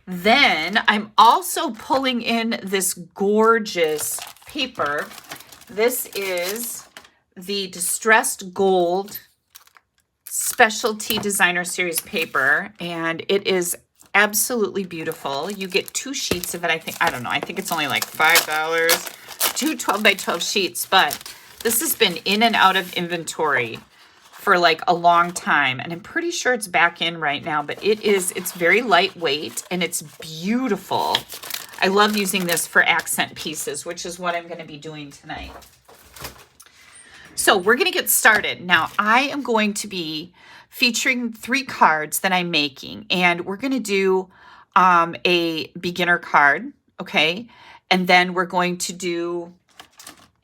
Then I'm also pulling in this gorgeous paper. This is the Distressed Gold Specialty Designer Series paper, and it is absolutely beautiful. You get 2 sheets of it. I think it's only like $5. 2 12 by 12 sheets, but this has been in and out of inventory for like a long time, and I'm pretty sure it's back in right now, but it's very lightweight and it's beautiful. I love using this for accent pieces, which is what I'm going to be doing tonight. So we're going to get started. Now I am going to be featuring 3 cards that I'm making, and we're going to do a beginner card, okay? And then we're going to do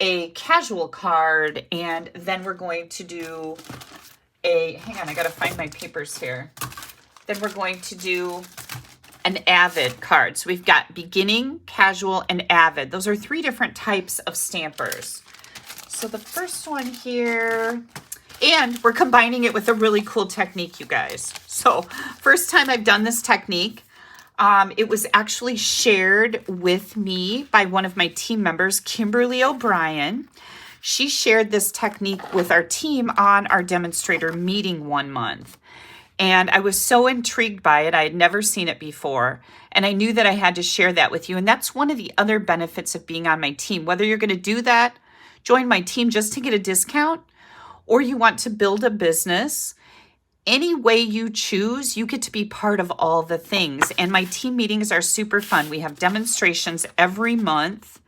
a casual card, and then we're going to do hang on, I got to find my papers here. Then we're going to do an avid card. So we've got beginning, casual, and avid. Those are 3 different types of stampers. So the first one here And we're combining it with a really cool technique, you guys. So first time I've done this technique. It was actually shared with me by one of my team members, Kimberly O'Brien. She shared this technique with our team on our demonstrator meeting one month. And I was so intrigued by it. I had never seen it before. And I knew that I had to share that with you. And that's one of the other benefits of being on my team. Whether you're going to do that, join my team just to get a discount, or you want to build a business, any way you choose, you get to be part of all the things. And my team meetings are super fun. We have demonstrations every month,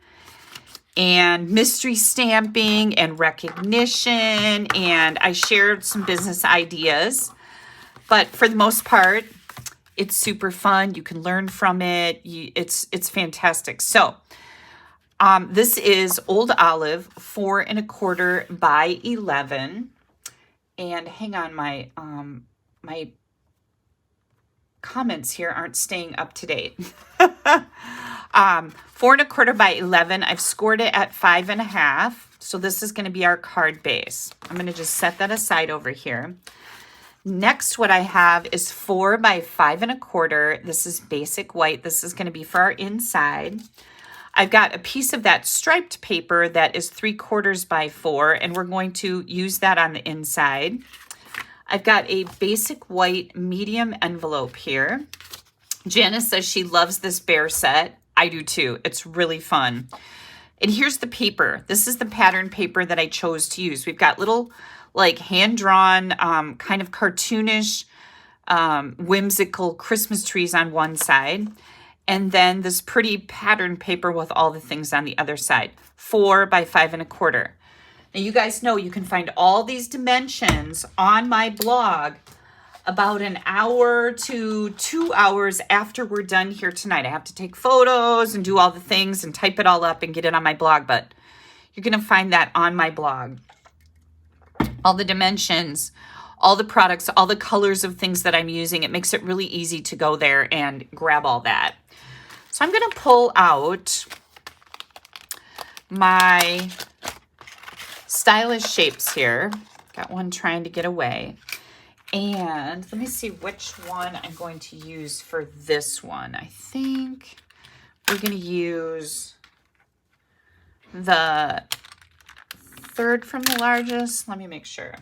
and mystery stamping and recognition, and I shared some business ideas. But for the most part, it's super fun. You can learn from it. It's fantastic. So this is Old Olive 4 1/4 by 11. And hang on, my comments here aren't staying up to date. 4 1/4 by 11. I've scored it at 5 1/2. So this is going to be our card base. I'm going to just set that aside over here. Next, what I have is 4 by 5 1/4. This is basic white. This is going to be for our inside. I've got a piece of that striped paper that is 3/4 by 4, and we're going to use that on the inside. I've got a basic white medium envelope here. Janice says she loves this bear set. I do too. It's really fun. And here's the paper. This is the pattern paper that I chose to use. We've got little like hand-drawn, kind of cartoonish, whimsical Christmas trees on one side. And then this pretty pattern paper with all the things on the other side. 4 by 5 1/4. Now you guys know you can find all these dimensions on my blog about an hour to 2 hours after we're done here tonight. I have to take photos and do all the things and type it all up and get it on my blog, but you're going to find that on my blog. All the dimensions, all the products, all the colors of things that I'm using. It makes it really easy to go there and grab all that. So I'm going to pull out my stylish shapes here. Got one trying to get away. And let me see which one I'm going to use for this one. I think we're going to use the third from the largest. Let me make sure.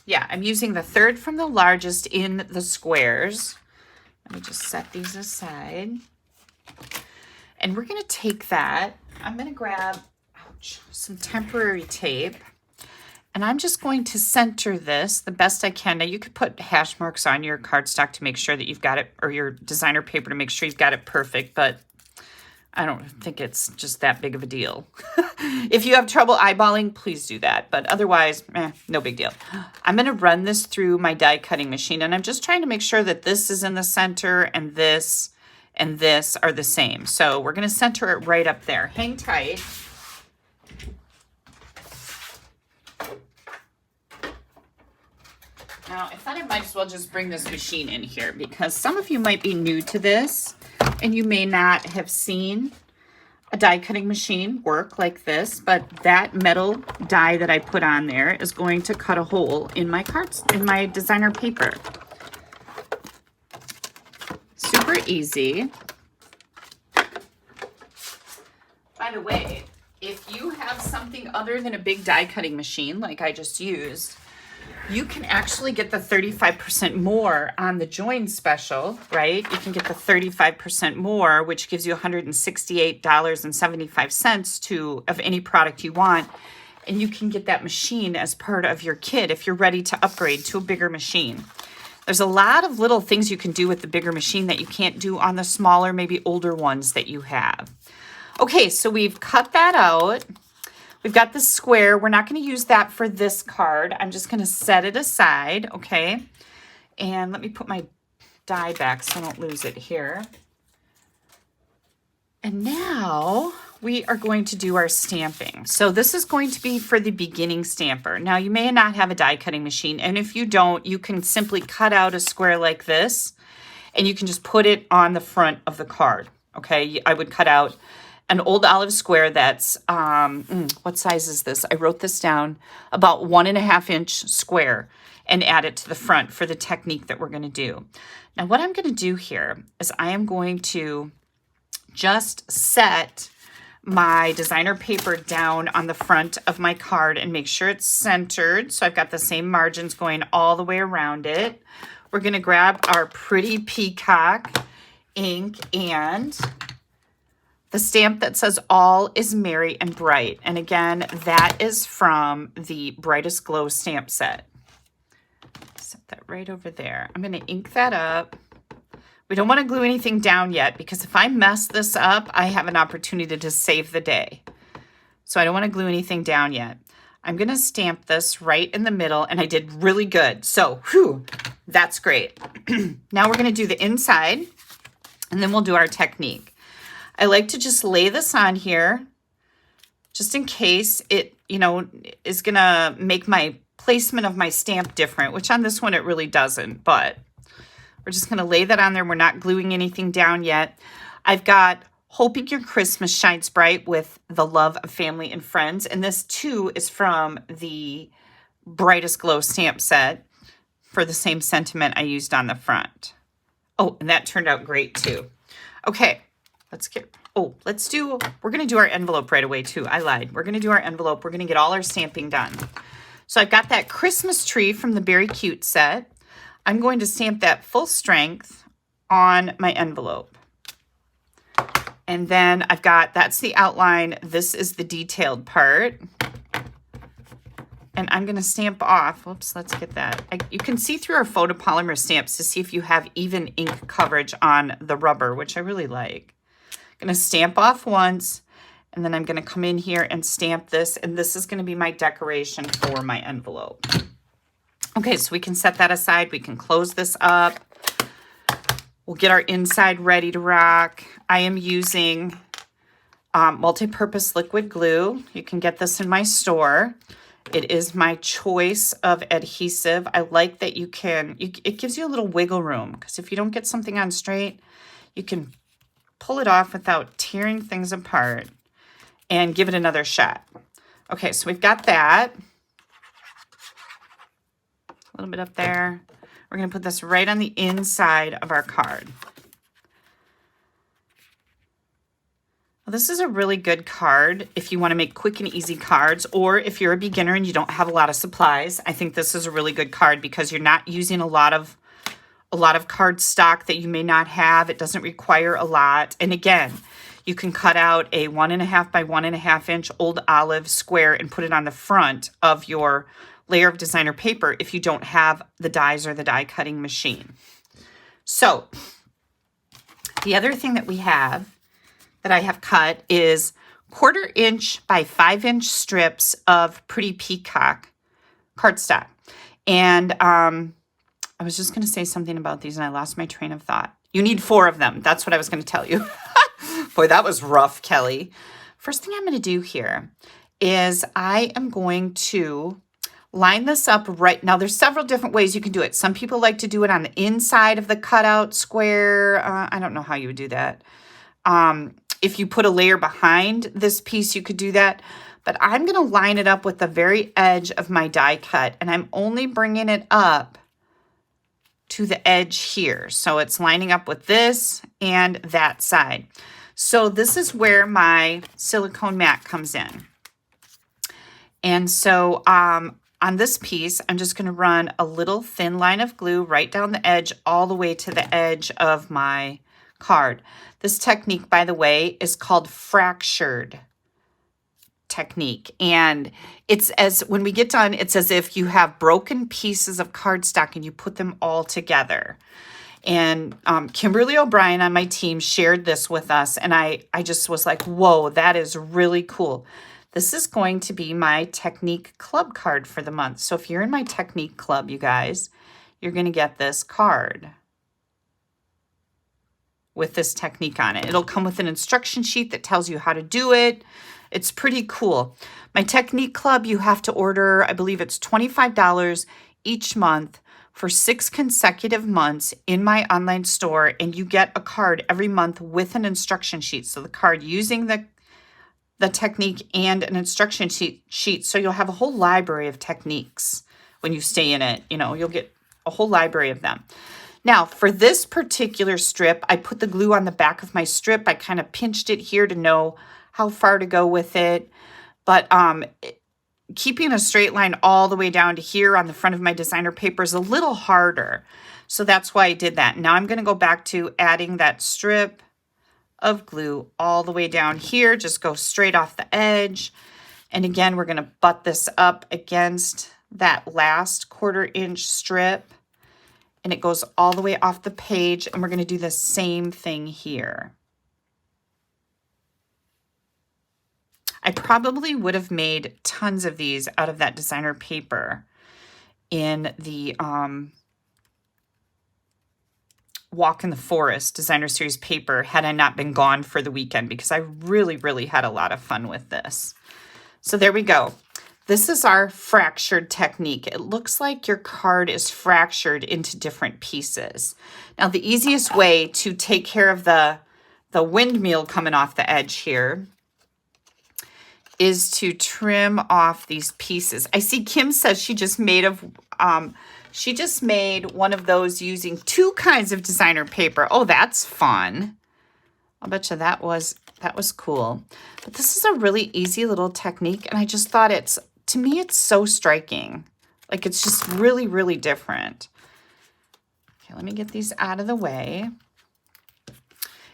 Yeah, I'm using the third from the largest in the squares. Let me just set these aside. And we're going to take that. I'm going to grab some temporary tape. And I'm just going to center this the best I can. Now, you could put hash marks on your cardstock to make sure that you've got it, or your designer paper to make sure you've got it perfect. But I don't think it's just that big of a deal. If you have trouble eyeballing, please do that. But otherwise, no big deal. I'm going to run this through my die cutting machine. And I'm just trying to make sure that this is in the center and this are the same. So we're going to center it right up there. Hang tight. Now, I thought I might as well just bring this machine in here because some of you might be new to this and you may not have seen a die cutting machine work like this, but that metal die that I put on there is going to cut a hole in my cards, in my designer paper. Super easy. By the way, if you have something other than a big die cutting machine like I just used, you can actually get the 35% more on the join special, right? You can get the 35% more, which gives you $168.75 of any product you want. And you can get that machine as part of your kit if you're ready to upgrade to a bigger machine. There's a lot of little things you can do with the bigger machine that you can't do on the smaller, maybe older ones that you have. Okay, so we've cut that out. We've got the square. We're not going to use that for this card. I'm just going to set it aside, okay? And let me put my die back so I don't lose it here. And now we are going to do our stamping. So this is going to be for the beginning stamper. Now, you may not have a die cutting machine, and if you don't, you can simply cut out a square like this, and you can just put it on the front of the card, okay? I would cut out an old olive square that's, what size is this? I wrote this down, about 1.5 inch square, and add it to the front for the technique that we're going to do. Now what I'm going to do here is I am going to just set my designer paper down on the front of my card and make sure it's centered. So I've got the same margins going all the way around it. We're going to grab our pretty peacock ink and the stamp that says all is merry and bright. And again, that is from the Brightest Glow stamp set. Set that right over there. I'm going to ink that up. We don't want to glue anything down yet because if I mess this up, I have an opportunity to save the day. So I don't want to glue anything down yet. I'm going to stamp this right in the middle, and I did really good. So, whew, that's great. Now we're going to do the inside, and then we'll do our technique. I like to just lay this on here just in case it, you know, is going to make my placement of my stamp different, which on this one it really doesn't, but we're just going to lay that on there. We're not gluing anything down yet. I've got Hoping Your Christmas Shines Bright with the love of family and friends. And this too is from the Brightest Glow stamp set for the same sentiment I used on the front. Oh, and that turned out great too. Okay, we're going to do our envelope right away too. I lied. We're going to do our envelope. We're going to get all our stamping done. So I've got that Christmas tree from the Very Cute set. I'm going to stamp that full strength on my envelope. And then I've got, that's the outline. This is the detailed part. And I'm going to stamp off. Whoops, let's get that. You can see through our photopolymer stamps to see if you have even ink coverage on the rubber, which I really like. I'm going to stamp off once, and then I'm going to come in here and stamp this. And this is going to be my decoration for my envelope. Okay, so we can set that aside. We can close this up. We'll get our inside ready to rock. I am using multi-purpose liquid glue. You can get this in my store. It is my choice of adhesive. I like that it gives you a little wiggle room because if you don't get something on straight, you can pull it off without tearing things apart and give it another shot. Okay, so we've got that. A little bit up there. We're going to put this right on the inside of our card. Well, this is a really good card if you want to make quick and easy cards, or if you're a beginner and you don't have a lot of supplies. I think this is a really good card because you're not using a lot of card stock that you may not have. It doesn't require a lot. And again, you can cut out a 1.5 by 1.5 inch old olive square and put it on the front of your layer of designer paper if you don't have the dies or the die cutting machine. So the other thing that we have that I have cut is 1/4 inch by 5 inch strips of Pretty Peacock cardstock. And I was just going to say something about these and I lost my train of thought. You need 4 of them. That's what I was going to tell you. Boy, that was rough, Kelly. First thing I'm going to do here is I am going to line this up right now. There's several different ways you can do it. Some people like to do it on the inside of the cutout square. I don't know how you would do that. If you put a layer behind this piece, you could do that. But I'm going to line it up with the very edge of my die cut. And I'm only bringing it up to the edge here. So it's lining up with this and that side. So this is where my silicone mat comes in. And so on this piece, I'm just going to run a little thin line of glue right down the edge all the way to the edge of my card. This technique, by the way, is called fractured technique. And it's when we get done, it's as if you have broken pieces of cardstock and you put them all together. And Kimberly O'Brien on my team shared this with us. And I just was like, whoa, that is really cool. This is going to be my Technique Club card for the month. So if you're in my Technique Club, you guys, you're going to get this card with this technique on it. It'll come with an instruction sheet that tells you how to do it. It's pretty cool. My Technique Club, you have to order, I believe it's $25 each month for 6 consecutive months in my online store, and you get a card every month with an instruction sheet. So the card using the the technique and an instruction sheet. So you'll have a whole library of techniques when you stay in it. You know, you'll get a whole library of them. Now, for this particular strip, I put the glue on the back of my strip. I kind of pinched it here to know how far to go with it. But keeping a straight line all the way down to here on the front of my designer paper is a little harder. So that's why I did that. Now I'm going to go back to adding that strip of glue all the way down here. Just go straight off the edge. And again, we're going to butt this up against that last 1/4 inch strip. And it goes all the way off the page. And we're going to do the same thing here. I probably would have made tons of these out of that designer paper in the Walk in the Forest designer series paper had I not been gone for the weekend, because I really, really had a lot of fun with this. So there we go. This is our fractured technique. It looks like your card is fractured into different pieces. Now, the easiest way to take care of the windmill coming off the edge here is to trim off these pieces. I see Kim says she just made one of those using 2 kinds of designer paper. Oh, that's fun. I'll bet you that was cool. But this is a really easy little technique, and I just thought to me, it's so striking. Like, it's just really, really different. Okay, let me get these out of the way.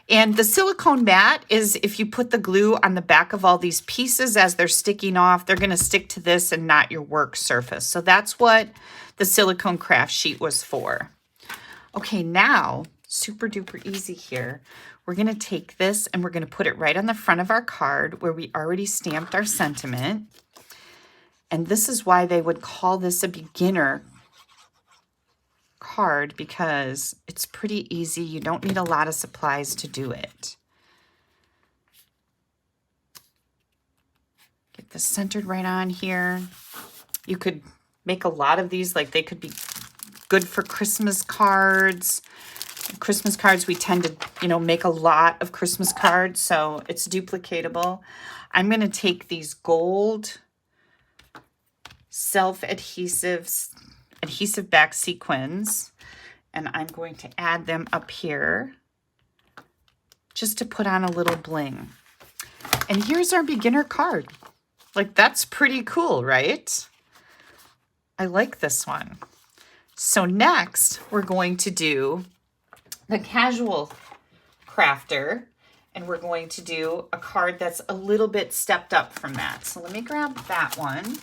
And the silicone mat is, if you put the glue on the back of all these pieces as they're sticking off, they're going to stick to this and not your work surface. So that's what the silicone craft sheet was for. Okay, now, super duper easy here. We're going to take this and we're going to put it right on the front of our card where we already stamped our sentiment. And this is why they would call this a beginner card, because it's pretty easy. You don't need a lot of supplies to do it. Get this centered right on here. You could make a lot of these, like they could be good for Christmas cards. Christmas cards, we tend to, make a lot of Christmas cards, so it's duplicatable. I'm going to take these gold self-adhesive back sequins, and I'm going to add them up here just to put on a little bling. And here's our beginner card. Like, that's pretty cool, right? I like this one. So next, we're going to do the casual crafter, and we're going to do a card that's a little bit stepped up from that. So let me grab that one.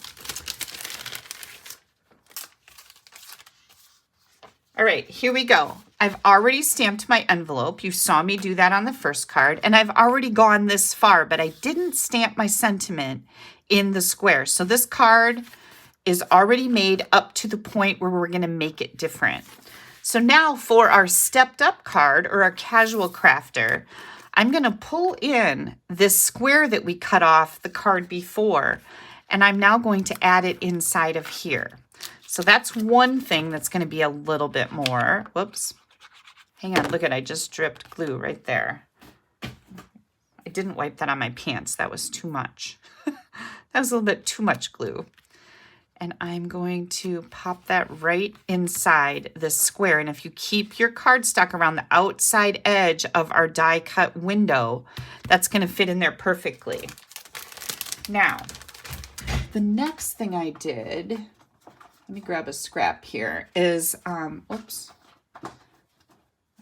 All right, here we go. I've already stamped my envelope. You saw me do that on the first card, and I've already gone this far, but I didn't stamp my sentiment in the square. So this card is already made up to the point where we're going to make it different. So now for our stepped up card, or our casual crafter, I'm going to pull in this square that we cut off the card before, and I'm now going to add it inside of here. So that's one thing that's going to be a little bit more. Whoops. Hang on. Look at, I just dripped glue right there. I didn't wipe that on my pants. That was too much. That was a little bit too much glue. And I'm going to pop that right inside this square. And if you keep your cardstock around the outside edge of our die cut window, that's going to fit in there perfectly. Now, the next thing I did, let me grab a scrap here, is, oops, I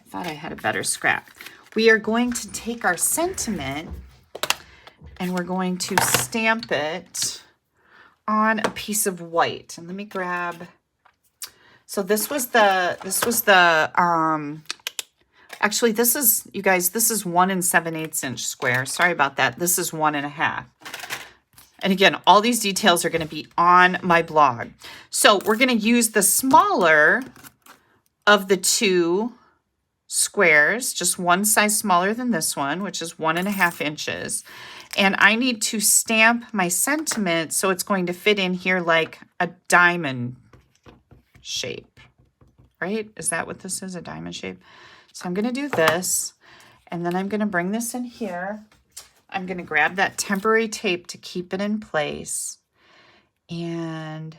thought I had a better scrap. We are going to take our sentiment and we're going to stamp it on a piece of white. And let me grab, so this was the, actually this is, you guys, this is 1 7/8 inch square. Sorry about that. This is 1 1/2. And again, all these details are going to be on my blog. So we're going to use the smaller of the 2 squares, just one size smaller than this one, which is 1 1/2 inches. And I need to stamp my sentiment so it's going to fit in here like a diamond shape, right? Is that what this is, a diamond shape? So I'm going to do this, and then I'm going to bring this in here. I'm going to grab that temporary tape to keep it in place. And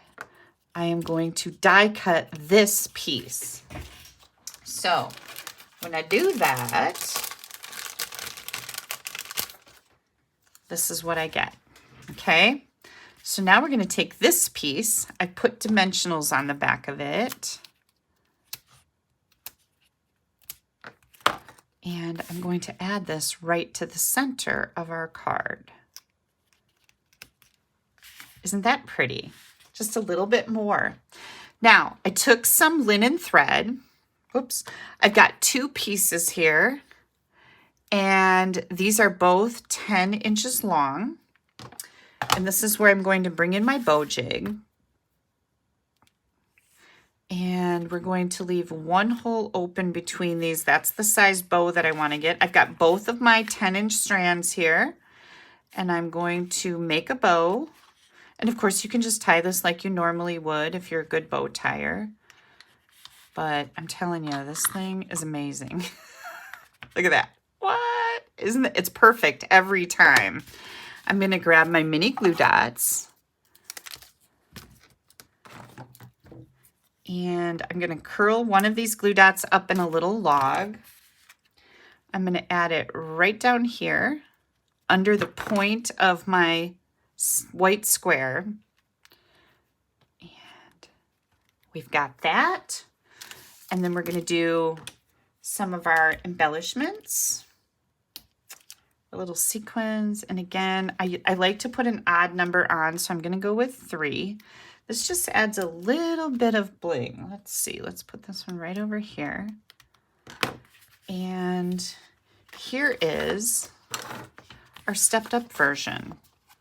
I am going to die cut this piece. So when I do that, this is what I get. Okay. So now we're going to take this piece. I put dimensionals on the back of it. And I'm going to add this right to the center of our card. Isn't that pretty? Just a little bit more. Now, I took some linen thread. Whoops. I've got 2 pieces here. And these are both 10 inches long. And this is where I'm going to bring in my bow jig. And we're going to leave 1 hole open between these. That's the size bow that I want to get. I've got both of my 10-inch strands here. And I'm going to make a bow. And of course, you can just tie this like you normally would if you're a good bow tire. But I'm telling you, this thing is amazing. Look at that. What? Isn't it? It's perfect every time. I'm going to grab my mini glue dots. And I'm going to curl one of these glue dots up in a little log. I'm going to add it right down here under the point of my white square. And we've got that. And then we're going to do some of our embellishments. A little sequins. And again, I like to put an odd number on, so I'm going to go with 3. This just adds a little bit of bling. Let's see. Let's put this one right over here. And here is our stepped up version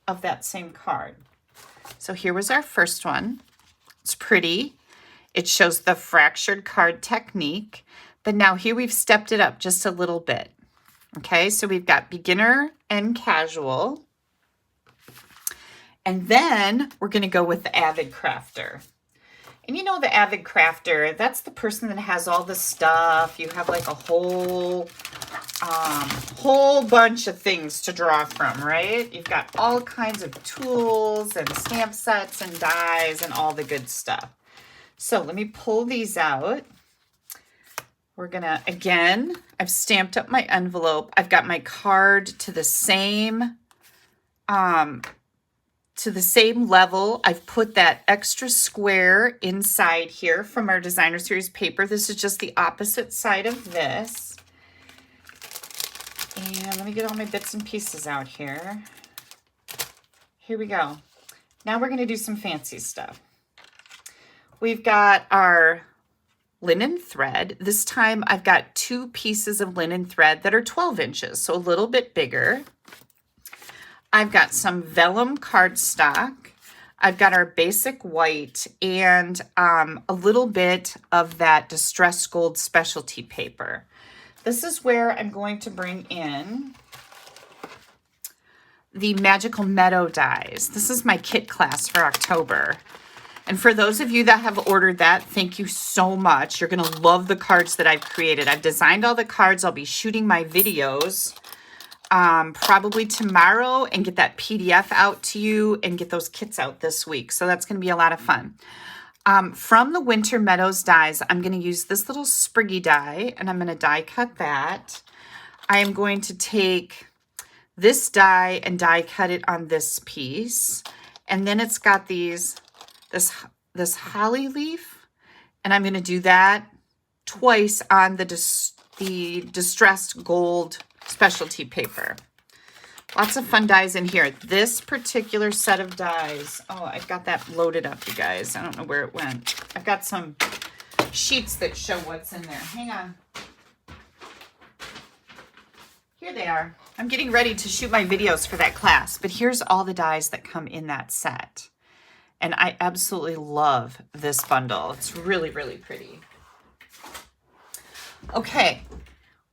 of that same card. So here was our first one. It's pretty. It shows the fractured card technique. But now here we've stepped it up just a little bit. Okay, so we've got beginner and casual. And then we're going to go with the avid crafter. And you know the avid crafter, that's the person that has all the stuff. You have like a whole bunch of things to draw from, right? You've got all kinds of tools and stamp sets and dies and all the good stuff. So let me pull these out. We're gonna, again, I've stamped up my envelope. I've got my card to the same level. I've put that extra square inside here from our designer series paper. This is just the opposite side of this. And let me get all my bits and pieces out here. Here we go. Now we're going to do some fancy stuff. We've got our linen thread. This time I've got 2 pieces of linen thread that are 12 inches, so a little bit bigger. I've got some vellum cardstock. I've got our basic white and a little bit of that distressed gold specialty paper. This is where I'm going to bring in the Magical Meadow dies. This is my kit class for October. And for those of you that have ordered that, thank you so much. You're going to love the cards that I've created. I've designed all the cards. I'll be shooting my videos probably tomorrow and get that PDF out to you and get those kits out this week. So that's going to be a lot of fun. From the Winter Meadows dies, I'm going to use this little spriggy die, and I'm going to die cut that. I am going to take this die and die cut it on this piece. And then it's got this holly leaf, and I'm going to do that twice on the distressed gold specialty paper. Lots of fun dies in here. This particular set of dies, oh, I've got that loaded up, you guys. I don't know where it went. I've got some sheets that show what's in there. Hang on. Here they are. I'm getting ready to shoot my videos for that class, but here's all the dies that come in that set. And I absolutely love this bundle. It's really, really pretty. Okay,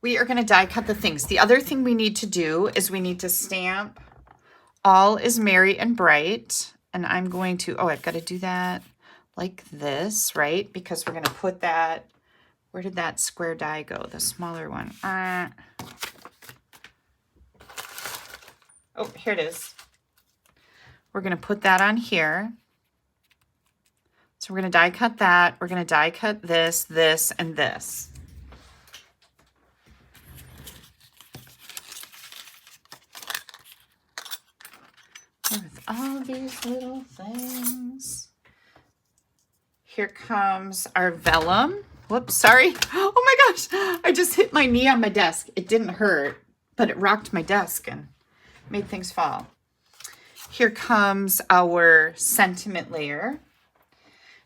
we are going to die cut the things. The other thing we need to do is we need to stamp All is Merry and Bright. And I'm going to, oh, I've got to do that like this, right? Because we're going to put that, where did that square die go? The smaller one. Oh, here it is. We're going to put that on here. So we're going to die cut that. We're going to die cut this, this, and this. With all these little things. Here comes our vellum. Whoops, sorry. Oh my gosh, I just hit my knee on my desk. It didn't hurt, but it rocked my desk and made things fall. Here comes our sentiment layer.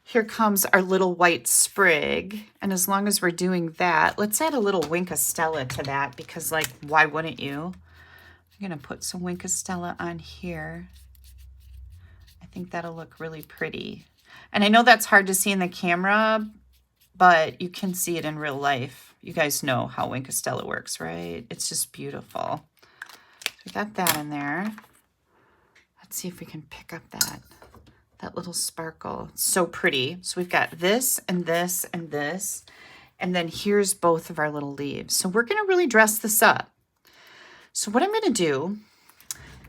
Here comes our little white sprig. And as long as we're doing that, let's add a little Wink of Stella to that because, like, why wouldn't you? I'm going to put some Wink of Stella on here. I think that'll look really pretty. And I know that's hard to see in the camera, but you can see it in real life. You guys know how Wink of Stella works, right? It's just beautiful. We got that in there. Let's see if we can pick up that little sparkle. It's so pretty. So we've got this and this and this. And then here's both of our little leaves. So we're going to really dress this up. So what I'm going to do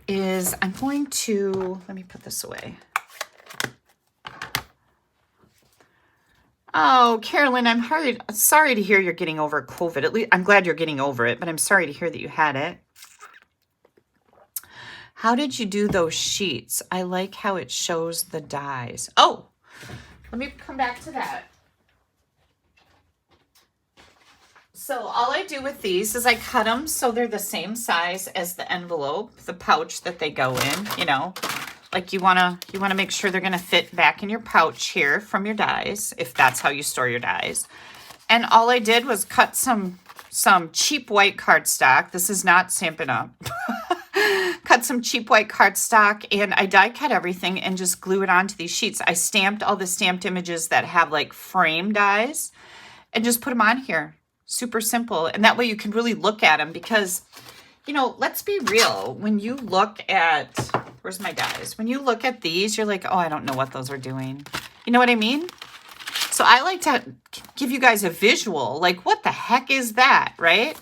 is I'm going to, let me put this away. Oh, Carolyn, I'm sorry to hear you're getting over COVID. At least I'm glad you're getting over it, but I'm sorry to hear that you had it. How did you do those sheets? I like how it shows the dies. Oh, let me come back to that. So all I do with these is I cut them so they're the same size as the envelope, the pouch that they go in, you know. Like you wanna make sure they're gonna fit back in your pouch here from your dies, if that's how you store your dies. And all I did was cut some cheap white cardstock. This is not Stampin' Up. Cut some cheap white cardstock and I die cut everything and just glue it onto these sheets. I stamped all the stamped images that have like frame dies and just put them on here. Super simple. And that way you can really look at them because, you know, let's be real. When you look at, where's my dies? When you look at these, you're like, oh, I don't know what those are doing. You know what I mean? So I like to give you guys a visual, like what the heck is that, right?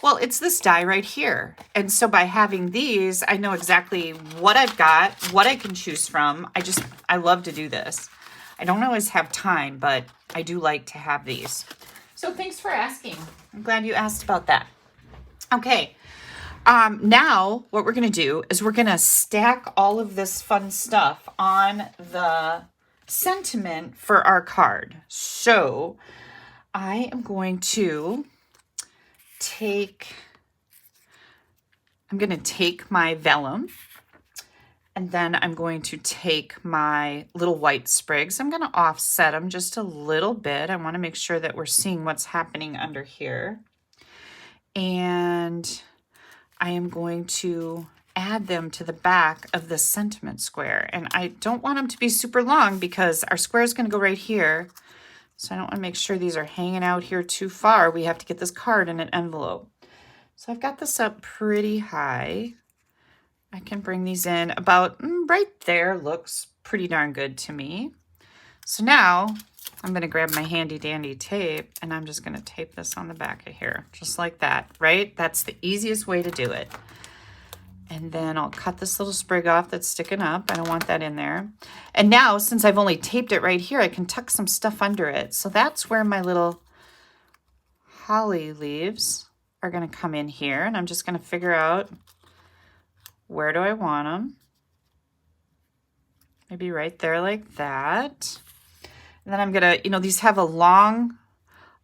Well, it's this die right here. And so by having these, I know exactly what I've got, what I can choose from. I love to do this. I don't always have time, but I do like to have these. So thanks for asking. I'm glad you asked about that. Okay. Now what we're going to do is we're going to stack all of this fun stuff on the sentiment for our card. So I am going to take my vellum and then I'm going to take my little white sprigs. I'm going to offset them just a little bit. I want to make sure that we're seeing what's happening under here. And I am going to add them to the back of the sentiment square. And I don't want them to be super long because our square is going to go right here. So I don't want to make sure these are hanging out here too far. We have to get this card in an envelope. So I've got this up pretty high. I can bring these in about right there. Looks pretty darn good to me. So now I'm going to grab my handy dandy tape and I'm just going to tape this on the back of here, just like that, right? That's the easiest way to do it. And then I'll cut this little sprig off that's sticking up. I don't want that in there. And now, since I've only taped it right here, I can tuck some stuff under it. So that's where my little holly leaves are going to come in here. And I'm just going to figure out, where do I want them? Maybe right there like that. And then I'm going to, you know, these have a long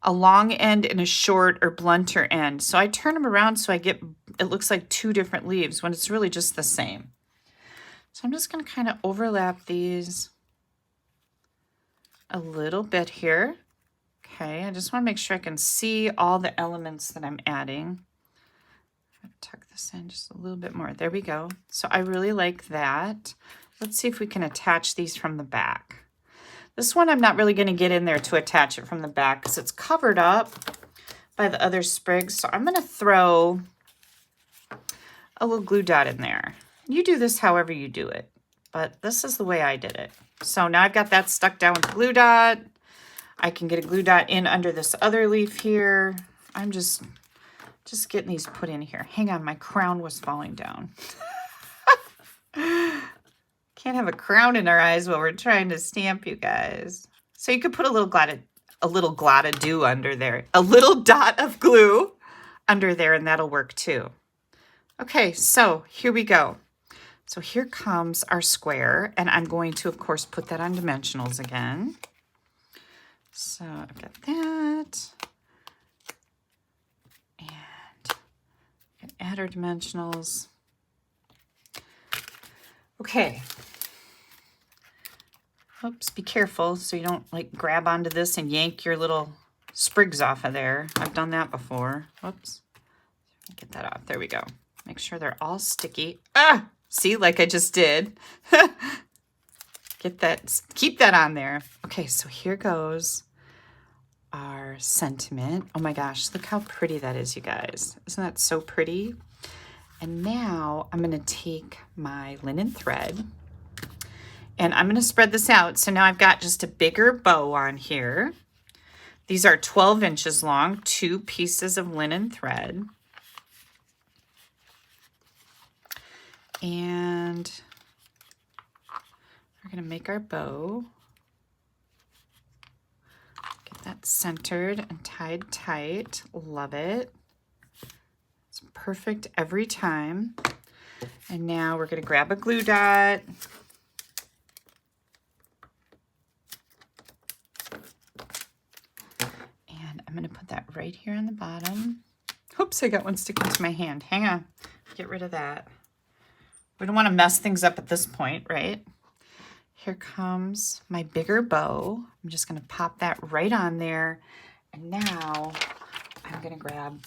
end and a short or blunter end. So I turn them around so I get, it looks like two different leaves when it's really just the same. So I'm just going to kind of overlap these a little bit here. Okay, I just want to make sure I can see all the elements that I'm adding. I'll tuck this in just a little bit more. There we go. So I really like that. Let's see if we can attach these from the back. This one I'm not really going to get in there to attach it from the back because it's covered up by the other sprigs. So I'm going to throw a little glue dot in there. You do this however you do it, but this is the way I did it. So now I've got that stuck down with the glue dot. I can get a glue dot in under this other leaf here. I'm just getting these put in here. Hang on, my crown was falling down. Can't have a crown in our eyes while we're trying to stamp, you guys. So you could put a little glotted under there, a little dot of glue under there, and that'll work too. Okay, so here we go. So here comes our square, and I'm going to, of course, put that on dimensionals again. So I've got that. And I can add our dimensionals. Okay. Oops, be careful so you don't like grab onto this and yank your little sprigs off of there. I've done that before. Whoops. Get that off. There we go. Make sure they're all sticky. Ah! See, like I just did. Get that, keep that on there. Okay, so here goes our sentiment. Oh my gosh, look how pretty that is, you guys. Isn't that so pretty? And now I'm gonna take my linen thread and I'm gonna spread this out. So now I've got just a bigger bow on here. These are 12 inches long, 2 pieces of linen thread. And we're gonna make our bow. Get that centered and tied tight. Love it. It's perfect every time. And now we're gonna grab a glue dot. And I'm gonna put that right here on the bottom. Oops, I got one sticking to my hand. Hang on, get rid of that. We don't want to mess things up at this point, right? Here comes my bigger bow. I'm just going to pop that right on there. And now I'm going to grab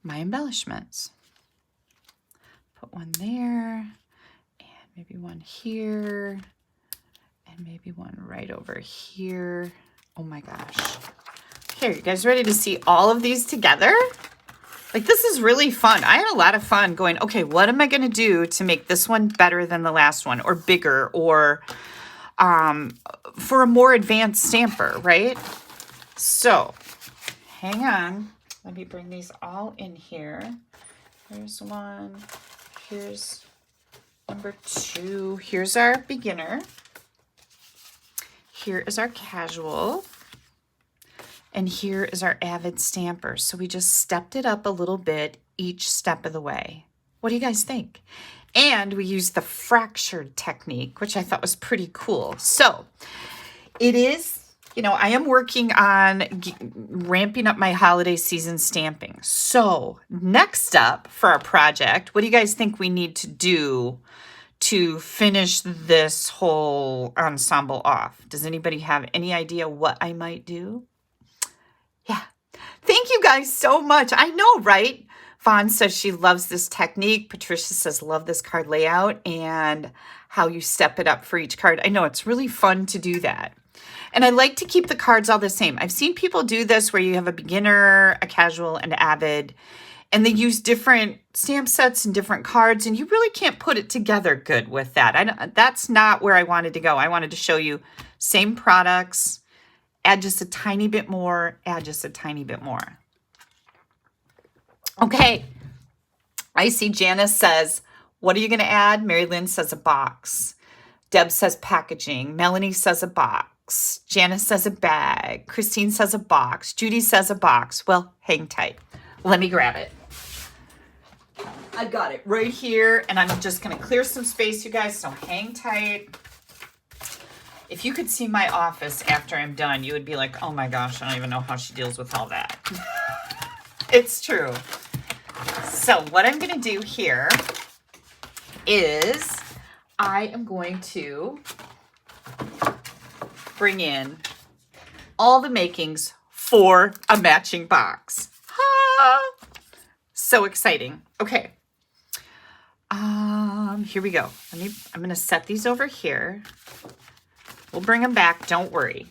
my embellishments. Put one there, and maybe one here, and maybe one right over here. Oh my gosh. Okay, you guys ready to see all of these together? Like, this is really fun. I had a lot of fun going, okay, what am I going to do to make this one better than the last one, or bigger, or for a more advanced stamper, right? So, hang on. Let me bring these all in here. Here's one. Here's number 2. Here's our beginner. Here is our casual. And here is our avid stamper. So we just stepped it up a little bit each step of the way. What do you guys think? And we used the fractured technique, which I thought was pretty cool. So it is, you know, I am working on ramping up my holiday season stamping. So next up for our project, what do you guys think we need to do to finish this whole ensemble off? Does anybody have any idea what I might do? Yeah. Thank you guys so much. I know, right? Fawn says she loves this technique. Patricia says love this card layout and how you step it up for each card. I know it's really fun to do that. And I like to keep the cards all the same. I've seen people do this where you have a beginner, a casual, and avid, and they use different stamp sets and different cards, and you really can't put it together good with that. That's not where I wanted to go. I wanted to show you same products, add just a tiny bit more, add just a tiny bit more. Okay, I see Janice says, what are you going to add? Mary Lynn says a box. Deb says packaging. Melanie says a box. Janice says a bag. Christine says a box. Judy says a box. Well, hang tight. Let me grab it. I got it right here, and I'm just going to clear some space, you guys, so hang tight. If you could see my office after I'm done, you would be like, oh my gosh, I don't even know how she deals with all that. It's true. So what I'm going to do here is I am going to bring in all the makings for a matching box. Ah, so exciting. Okay. Here we go. I'm going to set these over here. We'll bring them back. Don't worry.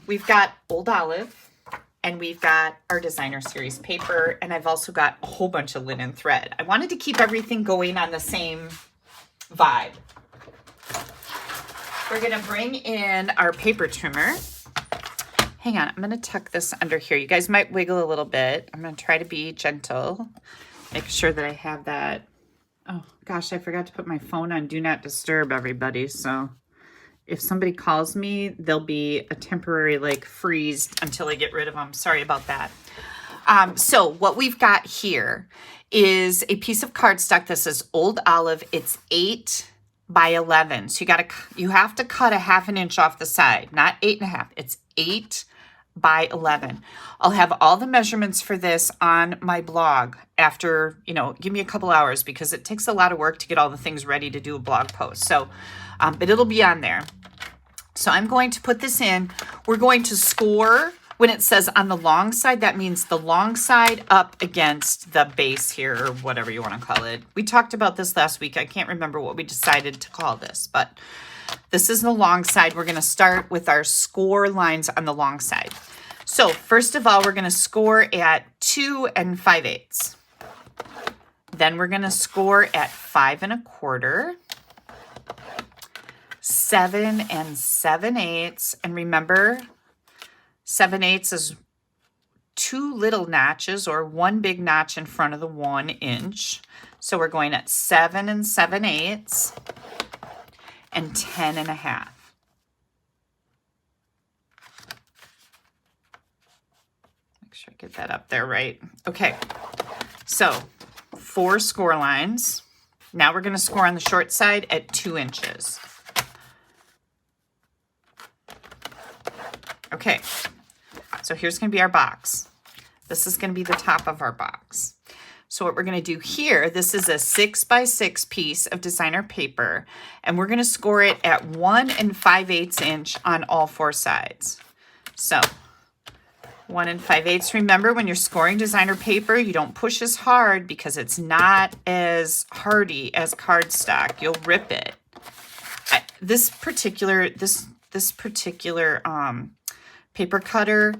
We've got Old Olive, and we've got our designer series paper, and I've also got a whole bunch of linen thread. I wanted to keep everything going on the same vibe. We're going to bring in our paper trimmer. Hang on, I'm going to tuck this under here. You guys might wiggle a little bit. I'm going to try to be gentle, make sure that I have that Oh gosh, I forgot to put my phone on Do Not Disturb, everybody. So if somebody calls me, there'll be a temporary like freeze until I get rid of them. Sorry about that. So what we've got here is a piece of cardstock. This is Old Olive. It's 8 by 11. So you have to cut a 1/2 inch off the side, not 8.5. It's 8 by 11. I'll have all the measurements for this on my blog after, give me a couple hours because it takes a lot of work to get all the things ready to do a blog post. So, but it'll be on there. So I'm going to put this in. We're going to score. When it says on the long side, that means the long side up against the base here, or whatever you want to call it. We talked about this last week. I can't remember what we decided to call this, but this is the long side. We're going to start with our score lines on the long side. So first of all, we're going to score at 2 5/8. Then we're going to score at 5 1/4, 7 7/8. And remember, 7/8 is 2 little notches or 1 big notch in front of the 1 inch. So we're going at 7 7/8 and 10 1/2. Make sure I get that up there right. Okay, so 4 score lines. Now we're going to score on the short side at 2 inches. Okay, so here's going to be our box. This is going to be the top of our box. So what we're going to do here, this is a 6 by 6 piece of designer paper, and we're going to score it at 1 5/8 inch on all 4 sides. So 1 5/8. Remember, when you're scoring designer paper, you don't push as hard because it's not as hardy as cardstock. You'll rip it. This particular paper cutter,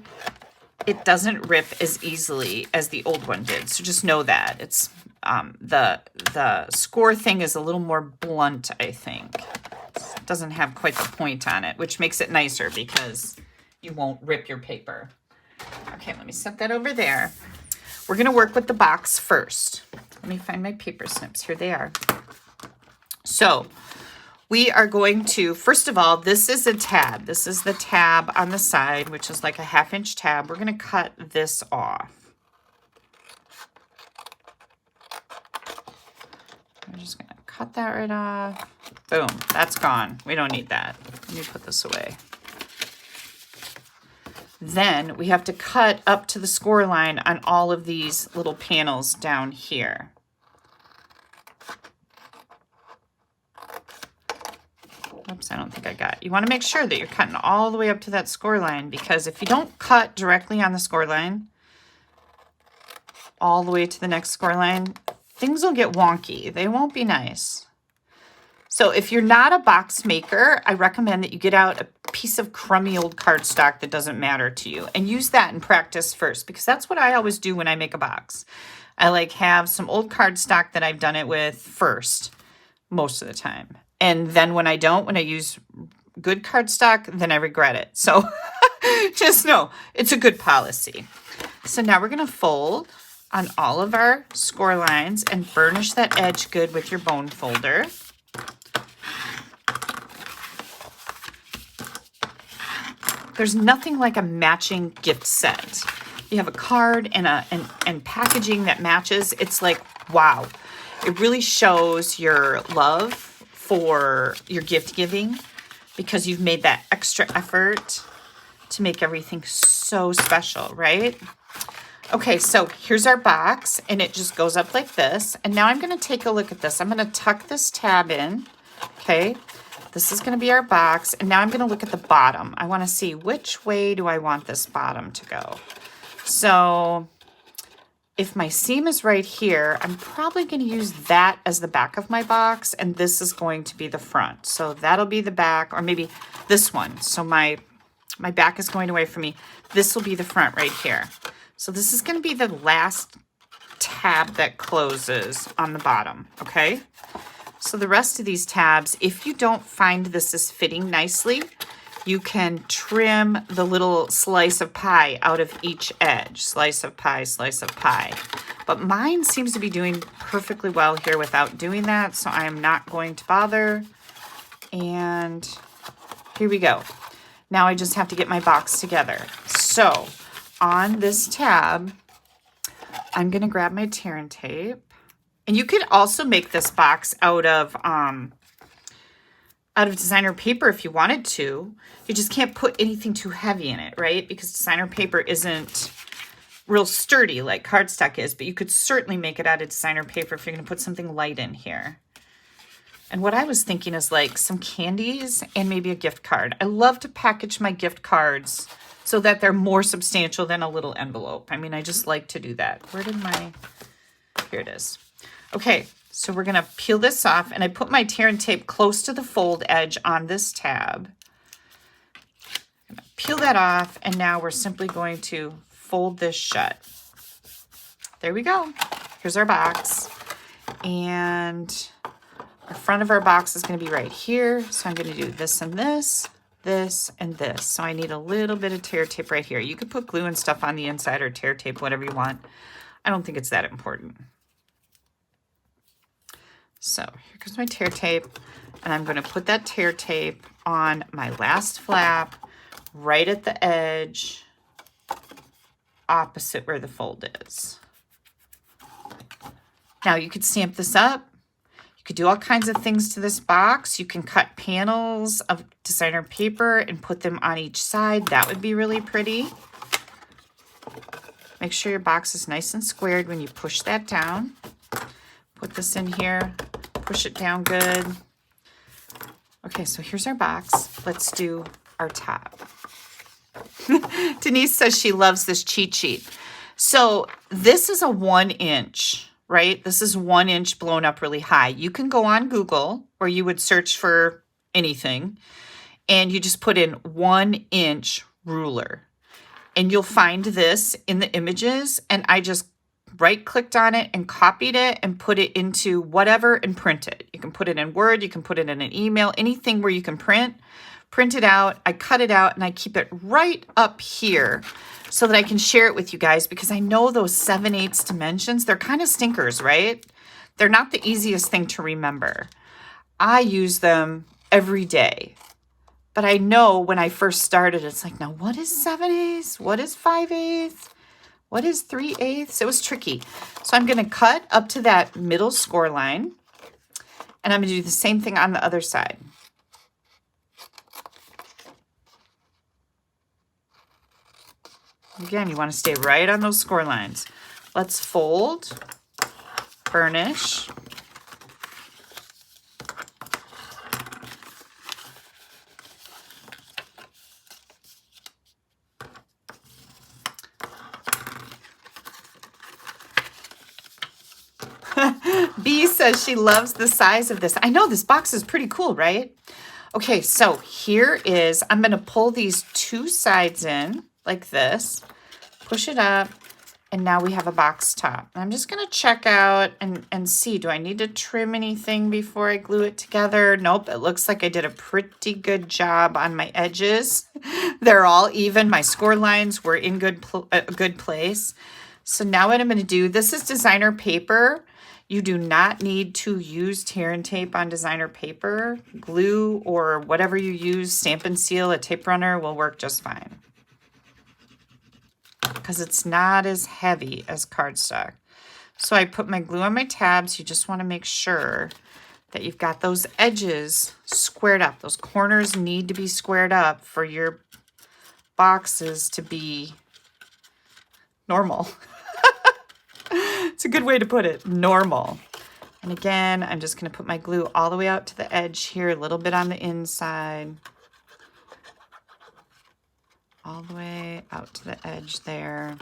it doesn't rip as easily as the old one did. So just know that. It's the score thing is a little more blunt, I think. It doesn't have quite the point on it, which makes it nicer because you won't rip your paper. Okay, let me set that over there. We're going to work with the box first. Let me find my paper snips. Here they are. So we are going to, first of all, this is a tab. This is the tab on the side, which is like a 1/2 inch tab. We're going to cut this off. I'm just going to cut that right off. Boom, that's gone. We don't need that. Let me put this away. Then we have to cut up to the score line on all of these little panels down here. Oops, I don't think I got it. You want to make sure that you're cutting all the way up to that score line, because if you don't cut directly on the score line, all the way to the next score line, things will get wonky. They won't be nice. So if you're not a box maker, I recommend that you get out a piece of crummy old cardstock that doesn't matter to you and use that in practice first, because that's what I always do when I make a box. I like have some old cardstock that I've done it with first, most of the time. And then when I don't, when I use good cardstock, then I regret it. So just know it's a good policy. So now we're going to fold on all of our score lines and burnish that edge good with your bone folder. There's nothing like a matching gift set. You have a card and packaging that matches. It's like, wow. It really shows your love for your gift giving because you've made that extra effort to make everything so special, right? Okay, so here's our box, and it just goes up like this. And now I'm going to take a look at this. I'm going to tuck this tab in, okay? This is going to be our box, and now I'm going to look at the bottom. I want to see which way do I want this bottom to go. So if my seam is right here, I'm probably going to use that as the back of my box, and this is going to be the front. So that'll be the back, or maybe this one. So my back is going away from me. This will be the front right here. So this is going to be the last tab that closes on the bottom, okay? So the rest of these tabs, if you don't find this is fitting nicely, you can trim the little slice of pie out of each edge. Slice of pie, slice of pie. But mine seems to be doing perfectly well here without doing that, so I am not going to bother. And here we go. Now I just have to get my box together. So on this tab, I'm going to grab my tear and tape. And you could also make this box out of designer paper if you wanted to. You just can't put anything too heavy in it, right? Because designer paper isn't real sturdy like cardstock is, but you could certainly make it out of designer paper if you're going to put something light in here. And what I was thinking is like some candies and maybe a gift card. I love to package my gift cards so that they're more substantial than a little envelope. I mean, I just like to do that. Where did my, here it is. Okay, so we're gonna peel this off, and I put my tear and tape close to the fold edge on this tab. I'm gonna peel that off, and now we're simply going to fold this shut. There we go. Here's our box. And the front of our box is gonna be right here. So I'm gonna do this and this, this and this. So I need a little bit of tear tape right here. You could put glue and stuff on the inside or tear tape, whatever you want. I don't think it's that important. So here comes my tear tape, and I'm going to put that tear tape on my last flap right at the edge opposite where the fold is. Now you could stamp this up. You could do all kinds of things to this box. You can cut panels of designer paper and put them on each side. That would be really pretty. Make sure your box is nice and squared when you push that down. Put this in here, push it down good. Okay, so here's our box. Let's do our top. Denise says she loves this cheat sheet. So this is a 1 inch, right? This is 1 inch blown up really high. You can go on Google, where you would search for anything, and you just put in 1 inch ruler. And you'll find this in the images, and I just right-clicked on it and copied it and put it into whatever and print it. You can put it in Word, you can put it in an email, anything where you can print it out. I cut it out and I keep it right up here so that I can share it with you guys, because I know those 7/8 dimensions, they're kind of stinkers, right? They're not the easiest thing to remember. I use them every day. But I know when I first started, it's like, now what is 7/8? What is 5/8? What is 3/8? It was tricky. So I'm going to cut up to that middle score line, and I'm going to do the same thing on the other side. Again, you want to stay right on those score lines. Let's fold, burnish. B says she loves the size of this. I know this box is pretty cool, right? Okay, so here is, I'm going to pull these two sides in like this, push it up, and now we have a box top. I'm just going to check out and see, do I need to trim anything before I glue it together? Nope, it looks like I did a pretty good job on my edges. They're all even. My score lines were in a good place. So now what I'm going to do, this is designer paper. You do not need to use tear and tape on designer paper. Glue or whatever you use, Stamp & Seal, a tape runner will work just fine, because it's not as heavy as cardstock. So I put my glue on my tabs. You just want to make sure that you've got those edges squared up. Those corners need to be squared up for your boxes to be normal. It's a good way to put it, normal. And again, I'm just going to put my glue all the way out to the edge here, a little bit on the inside. All the way out to the edge there.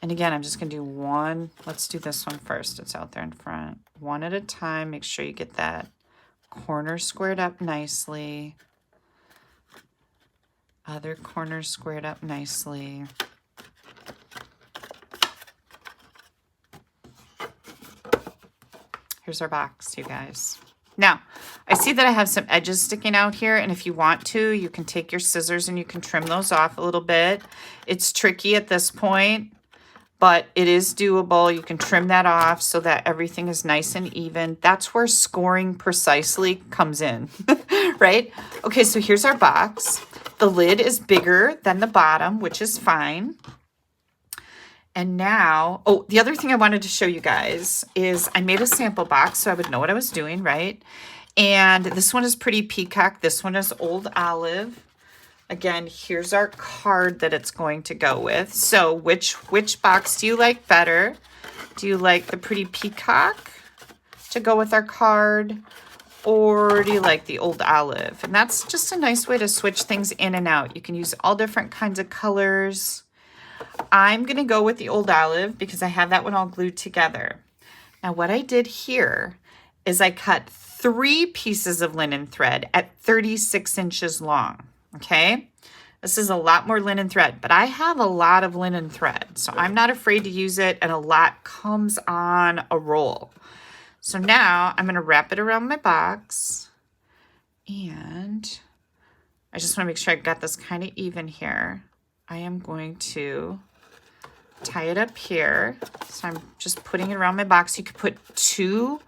And again, I'm just going to do one. Let's do this one first. It's out there in front. One at a time. Make sure you get that corner squared up nicely. Other corner squared up nicely. Here's our box, you guys. Now, I see that I have some edges sticking out here, and if you want to, you can take your scissors and you can trim those off a little bit. It's tricky at this point, but it is doable. You can trim that off so that everything is nice and even. That's where scoring precisely comes in, right? Okay, so here's our box. The lid is bigger than the bottom, which is fine. And now, oh, the other thing I wanted to show you guys is I made a sample box so I would know what I was doing, right? And this one is Pretty Peacock. This one is Old Olive. Again, here's our card that it's going to go with. So which box do you like better? Do you like the Pretty Peacock to go with our card? Or do you like the Old Olive? And that's just a nice way to switch things in and out. You can use all different kinds of colors. I'm going to go with the Old Olive because I have that one all glued together. Now what I did here is I cut 3 pieces of linen thread at 36 inches long. Okay, this is a lot more linen thread, but I have a lot of linen thread, so I'm not afraid to use it, and a lot comes on a roll. So now I'm going to wrap it around my box, and I just want to make sure I got this kind of even here. I am going to tie it up here. So I'm just putting it around my box. You could put 2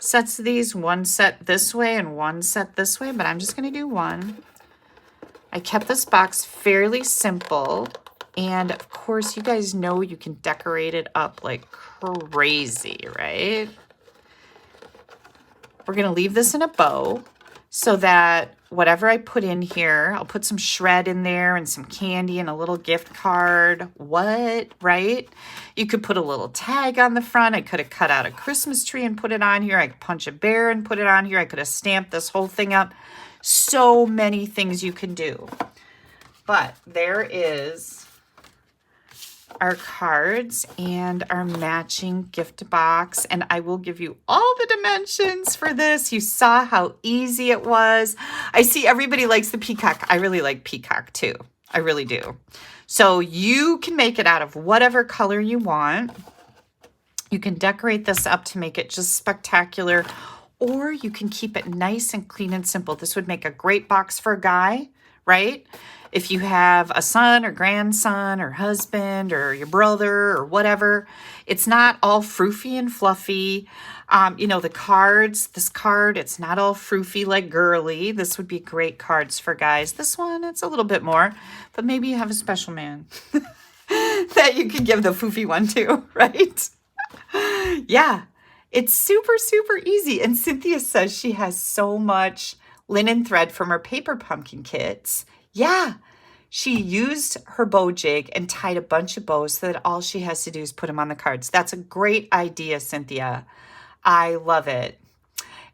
sets of these, one set this way and one set this way, but I'm just going to do one. I kept this box fairly simple, and of course you guys know you can decorate it up like crazy, right? We're going to leave this in a bow so that whatever I put in here, I'll put some shred in there and some candy and a little gift card. What, right? You could put a little tag on the front. I could have cut out a Christmas tree and put it on here. I could punch a bear and put it on here. I could have stamped this whole thing up. So many things you can do. But there is our cards and our matching gift box, and I will give you all the dimensions for this. You saw how easy it was. I see everybody likes the peacock. I really like peacock too. I really do. So you can make it out of whatever color you want. You can decorate this up to make it just spectacular, or you can keep it nice and clean and simple. This would make a great box for a guy, right? If you have a son or grandson or husband or your brother or whatever, it's not all froofy and fluffy. You know, the cards, this card, it's not all froofy like girly. This would be great cards for guys. This one, it's a little bit more, but maybe you have a special man that you can give the foofy one to, right? Yeah, it's super, super easy. And Cynthia says she has so much linen thread from her paper pumpkin kits. Yeah, she used her bow jig and tied a bunch of bows so that all she has to do is put them on the cards. That's a great idea, Cynthia. I love it.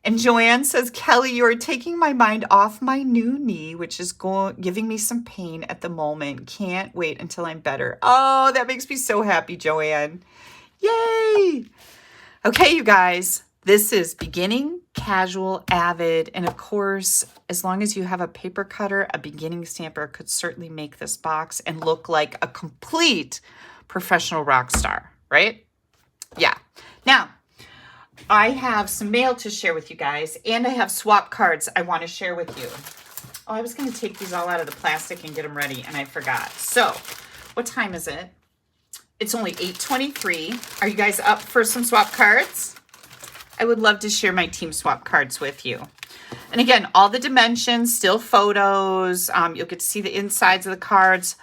And Joanne says, Kelly, you are taking my mind off my new knee, which is giving me some pain at the moment. Can't wait until I'm better. Oh, that makes me so happy, Joanne. Yay! Okay, you guys, this is beginning, casual, avid, and of course, as long as you have a paper cutter, a beginning stamper could certainly make this box and look like a complete professional rock star, right? Yeah. Now, I have some mail to share with you guys, and I have swap cards I want to share with you. Oh, I was going to take these all out of the plastic and get them ready, and I forgot. So, what time is it? It's only 8:23. Are you guys up for some swap cards? I would love to share my team swap cards with you. And again, all the dimensions, still photos. You'll get to see the insides of the cards.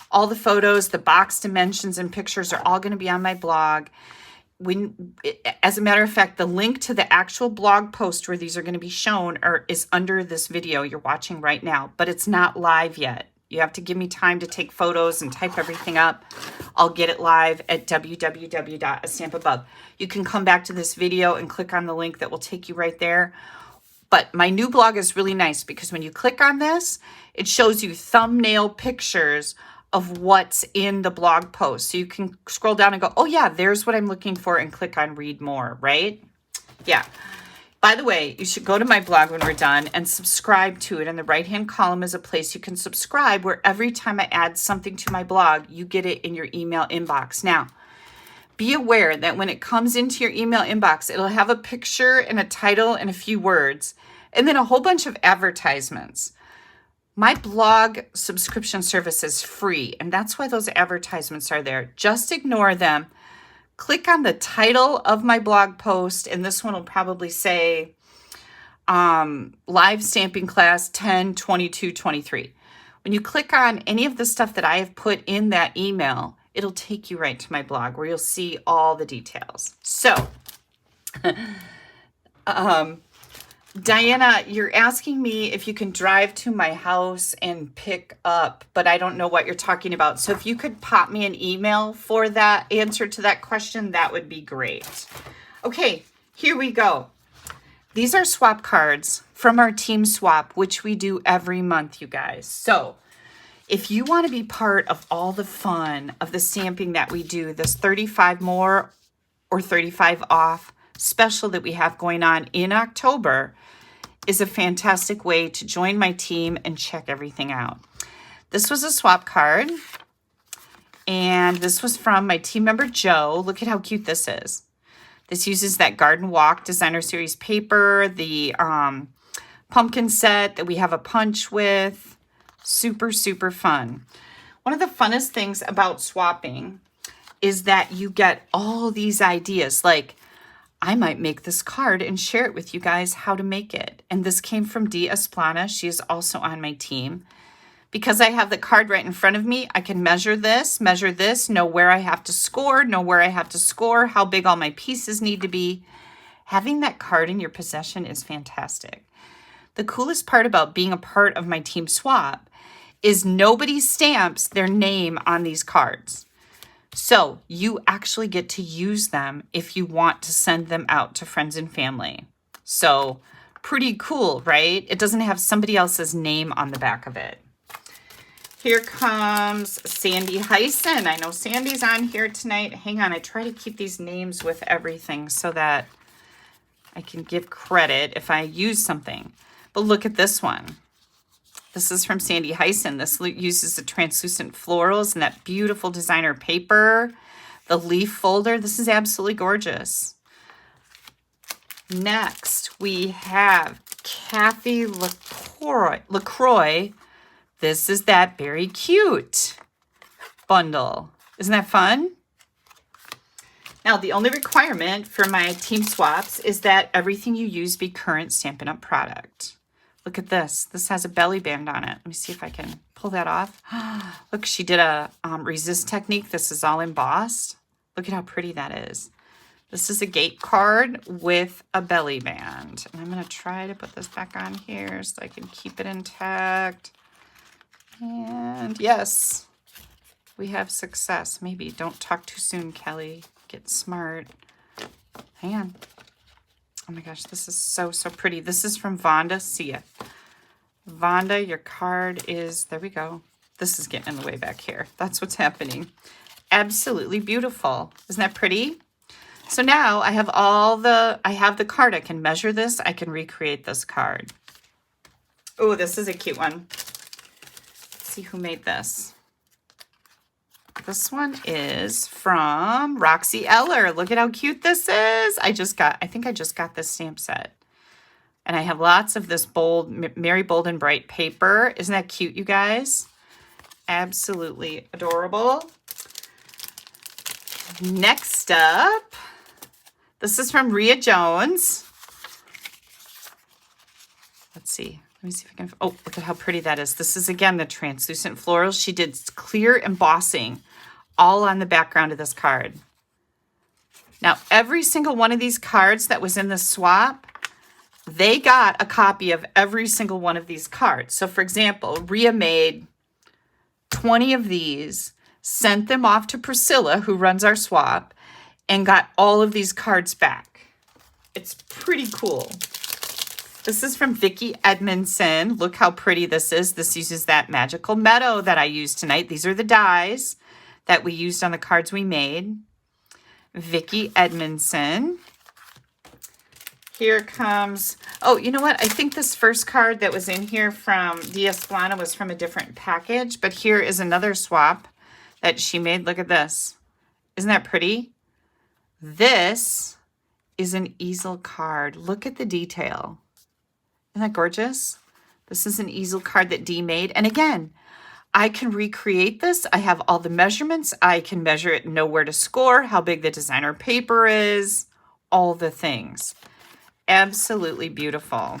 All the photos, the box dimensions and pictures are all going to be on my blog. As a matter of fact, the link to the actual blog post where these are going to be shown is under this video you're watching right now, but it's not live yet. You have to give me time to take photos and type everything up. I'll get it live at www.AStampAbove. You can come back to this video and click on the link that will take you right there. But my new blog is really nice because when you click on this, it shows you thumbnail pictures of what's in the blog post. So you can scroll down and go, oh yeah, there's what I'm looking for, and click on read more, right? Yeah. By the way, you should go to my blog when we're done and subscribe to it. In the right-hand column is a place you can subscribe where every time I add something to my blog, you get it in your email inbox. Now, be aware that when it comes into your email inbox, it'll have a picture and a title and a few words, and then a whole bunch of advertisements. My blog subscription service is free, and that's why those advertisements are there. Just ignore them. Click on the title of my blog post, and this one will probably say live stamping class 10/22/23. When you click on any of the stuff that I have put in that email, it'll take you right to my blog where you'll see all the details. So, Diana, you're asking me if you can drive to my house and pick up, but I don't know what you're talking about. So if you could pop me an email for that answer to that question, that would be great. Okay, here we go. These are swap cards from our team swap, which we do every month, you guys. So if you want to be part of all the fun of the stamping that we do, this 35 more or 35 off special that we have going on in October is a fantastic way to join my team and check everything out. This was a swap card, and this was from my team member Joe. Look at how cute this is. This uses that Garden Walk Designer Series paper, the pumpkin set that we have a punch with. Super, super fun. One of the funnest things about swapping is that you get all these ideas. Like, I might make this card and share it with you guys how to make it. And this came from Dee Esplana. She is also on my team. Because I have the card right in front of me, I can measure this, know where I have to score, how big all my pieces need to be. Having that card in your possession is fantastic. The coolest part about being a part of my team swap is nobody stamps their name on these cards. So you actually get to use them if you want to send them out to friends and family. So pretty cool, right? It doesn't have somebody else's name on the back of it. Here comes Sandy Acheson. I know Sandy's on here tonight. Hang on, I try to keep these names with everything so that I can give credit if I use something. But look at this one. This is from Sandy Acheson. This uses the translucent florals and that beautiful designer paper. The leaf folder. This is absolutely gorgeous. Next, we have Kathy LaCroix. This is that very cute bundle. Isn't that fun? Now, the only requirement for my team swaps is that everything you use be current Stampin' Up! Product. Look at this. This has a belly band on it. Let me see if I can pull that off. Look, she did a resist technique. This is all embossed. Look at how pretty that is. This is a gate card with a belly band. And I'm going to try to put this back on here so I can keep it intact. And yes, we have success. Maybe don't talk too soon, Kelly. Get smart. Hang on. Oh my gosh, this is so, so pretty. This is from Vonda. See ya. Vonda, your card is, there we go. This is getting in the way back here. That's what's happening. Absolutely beautiful. Isn't that pretty? So now I have I have the card. I can measure this. I can recreate this card. Oh, this is a cute one. Let's see who made this. This one is from Roxy Eller. Look at how cute this is. I think I just got this stamp set. And I have lots of this bold, Merry Bold and Bright paper. Isn't that cute, you guys? Absolutely adorable. Next up, this is from Rhea Jones. Let's see. Let me see if I can, oh, look at how pretty that is. This is, again, the translucent florals. She did clear embossing all on the background of this card. Now, every single one of these cards that was in the swap, they got a copy of every single one of these cards. So, for example, Rhea made 20 of these, sent them off to Priscilla, who runs our swap, and got all of these cards back. It's pretty cool. This is from Vicki Edmondson. Look how pretty this is. This uses that Magical Meadow that I used tonight. These are the dies that we used on the cards we made. Vicki Edmondson. Here comes, oh, you know what? I think this first card that was in here from Dee Esplana was from a different package, but here is another swap that she made. Look at this. Isn't that pretty? This is an easel card. Look at the detail. Isn't that gorgeous? This is an easel card that Dee made. And again, I can recreate this. I have all the measurements. I can measure it, know where to score, how big the designer paper is, all the things. Absolutely beautiful.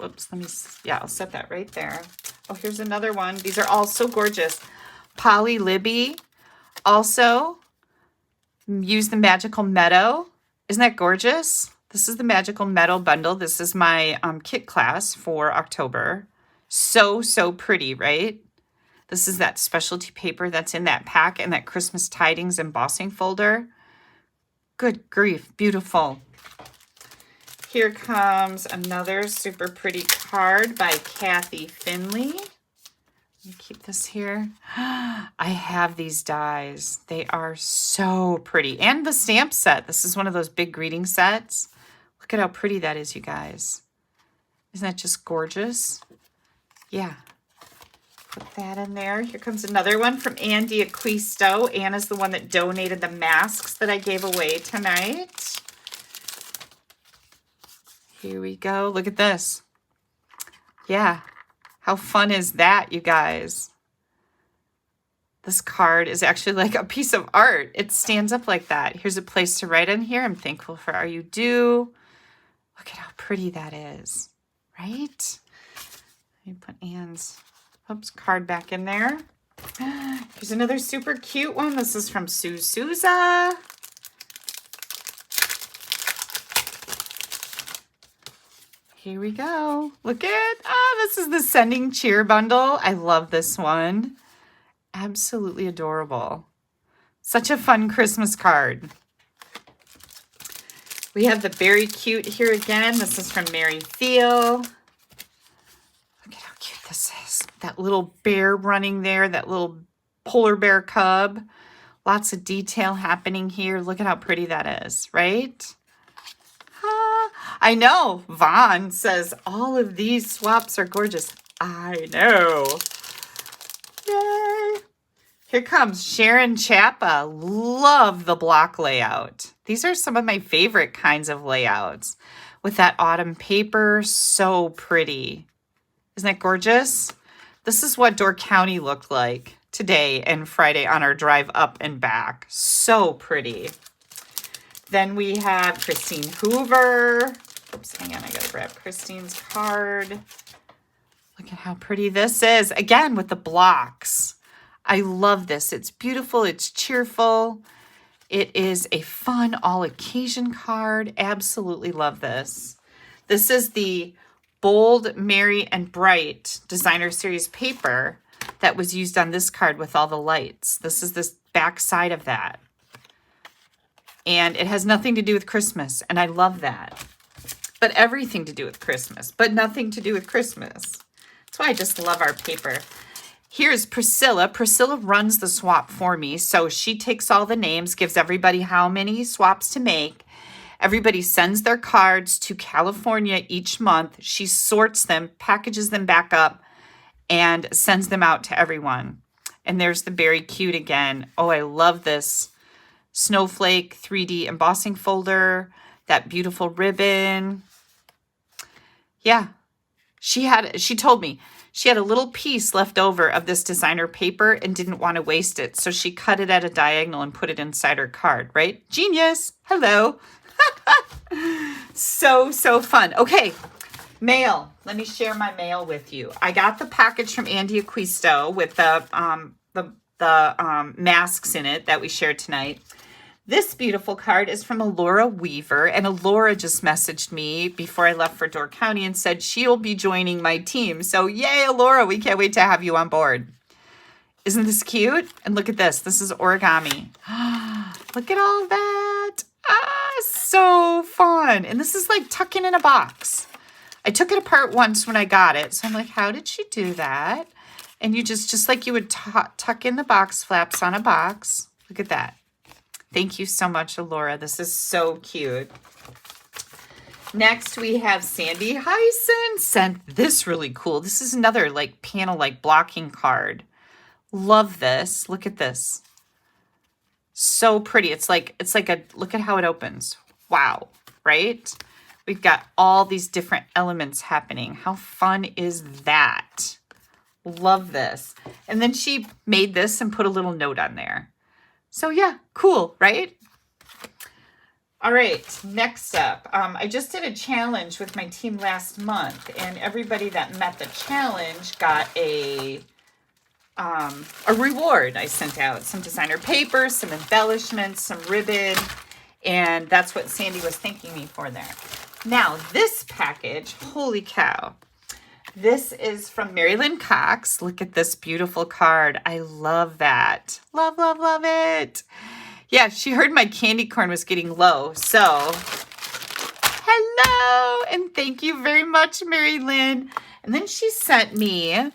Oops, I'll set that right there. Oh, here's another one. These are all so gorgeous. Polly Libby also used the Magical Meadow. Isn't that gorgeous? This is the Magical Meadow bundle. This is my kit class for October. So, so pretty, right? This is that specialty paper that's in that pack and that Christmas Tidings embossing folder. Good grief, beautiful. Here comes another super pretty card by Kathy Finley. Let me keep this here. I have these dies. They are so pretty. And the stamp set. This is one of those big greeting sets. Look at how pretty that is, you guys. Isn't that just gorgeous? Yeah. Put that in there. Here comes another one from Andy Acheson. Anna's the one that donated the masks that I gave away tonight. Here we go. Look at this. Yeah. How fun is that, you guys? This card is actually like a piece of art. It stands up like that. Here's a place to write in here. I'm thankful for Are You Due. Look at how pretty that is, right? Let me put Anne's card back in there. Here's another super cute one. This is from Sue Souza. Here we go. Look at, this is the Sending Cheer bundle. I love this one. Absolutely adorable. Such a fun Christmas card. We have the Very Cute here again. This is from Mary Thiel. Look at how cute this is. That little bear running there, that little polar bear cub. Lots of detail happening here. Look at how pretty that is, right? I know. Vaughn says all of these swaps are gorgeous. I know. Yay. Here comes Sharon Chappa. Love the block layout. These are some of my favorite kinds of layouts. With that autumn paper, so pretty. Isn't that gorgeous? This is what Door County looked like today and Friday on our drive up and back. So pretty. Then we have Christine Hoover. Oops, hang on, I gotta grab Christine's card. Look at how pretty this is. Again, with the blocks. I love this. It's beautiful, it's cheerful. It is a fun all-occasion card. Absolutely love this. This is the Bold, Merry, and Bright Designer Series paper that was used on this card with all the lights. This is this back side of that. And it has nothing to do with Christmas, and I love that. But everything to do with Christmas, but nothing to do with Christmas. That's why I just love our paper. Here's Priscilla. Priscilla runs the swap for me, so she takes all the names, gives everybody how many swaps to make. Everybody sends their cards to California each month. She sorts them, packages them back up, and sends them out to everyone. And there's the Very Cute again. Oh, I love this snowflake 3D embossing folder, that beautiful ribbon. Yeah, she told me she had a little piece left over of this designer paper and didn't want to waste it. So she cut it at a diagonal and put it inside her card, right? Genius. Hello. So fun. Okay. Mail. Let me share my mail with you. I got the package from Andy Acheson with the masks in it that we shared tonight. This beautiful card is from Alora Weaver, and Alora just messaged me before I left for Door County and said she'll be joining my team. So yay, Alora, we can't wait to have you on board. Isn't this cute? And look at this. This is origami. Look at all that. So fun. And this is like tucking in a box. I took it apart once when I got it. So I'm like, how did she do that? And you just like you would tuck in the box flaps on a box. Look at that. Thank you so much, Alora. This is so cute. Next, we have Sandy Hyson sent this really cool. This is another like panel, like blocking card. Love this. Look at this. So pretty. It's like a, look at how it opens. Wow, right? We've got all these different elements happening. How fun is that? Love this. And then she made this and put a little note on there. So yeah, cool, right? All right, next up, I just did a challenge with my team last month, and everybody that met the challenge got a reward. I sent out some designer papers, some embellishments, some ribbon, and that's what Sandy was thanking me for there. Now, this package, holy cow. This is from Mary Lynn Cox. Look at this beautiful card. I love that. Love, love, love it. Yeah, she heard my candy corn was getting low. So, hello, and thank you very much, Mary Lynn. And then she sent me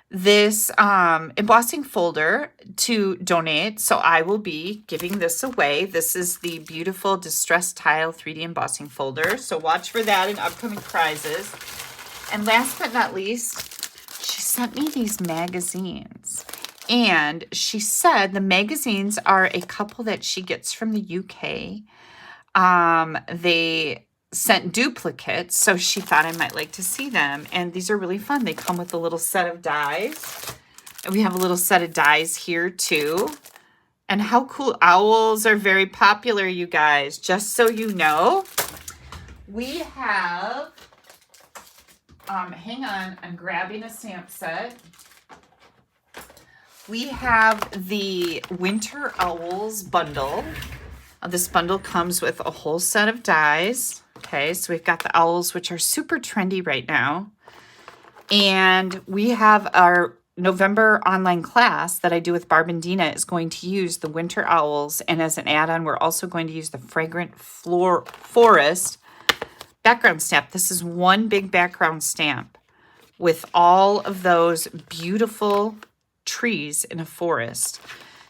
this embossing folder to donate. So I will be giving this away. This is the beautiful Distress Tile 3D embossing folder. So watch for that in upcoming prizes. And last but not least, she sent me these magazines. And she said the magazines are a couple that she gets from the UK. They sent duplicates, so she thought I might like to see them. And these are really fun. They come with a little set of dies. And we have a little set of dies here too. And how cool. Owls are very popular, you guys. Just so you know, we have, hang on, I'm grabbing a stamp set. We have the Winter Owls bundle. This bundle comes with a whole set of dies. Okay, so we've got the owls, which are super trendy right now. And we have our November online class that I do with Barb and Dina is going to use the Winter Owls. And as an add-on, we're also going to use the Fragrant Forest background stamp. This is one big background stamp with all of those beautiful trees in a forest.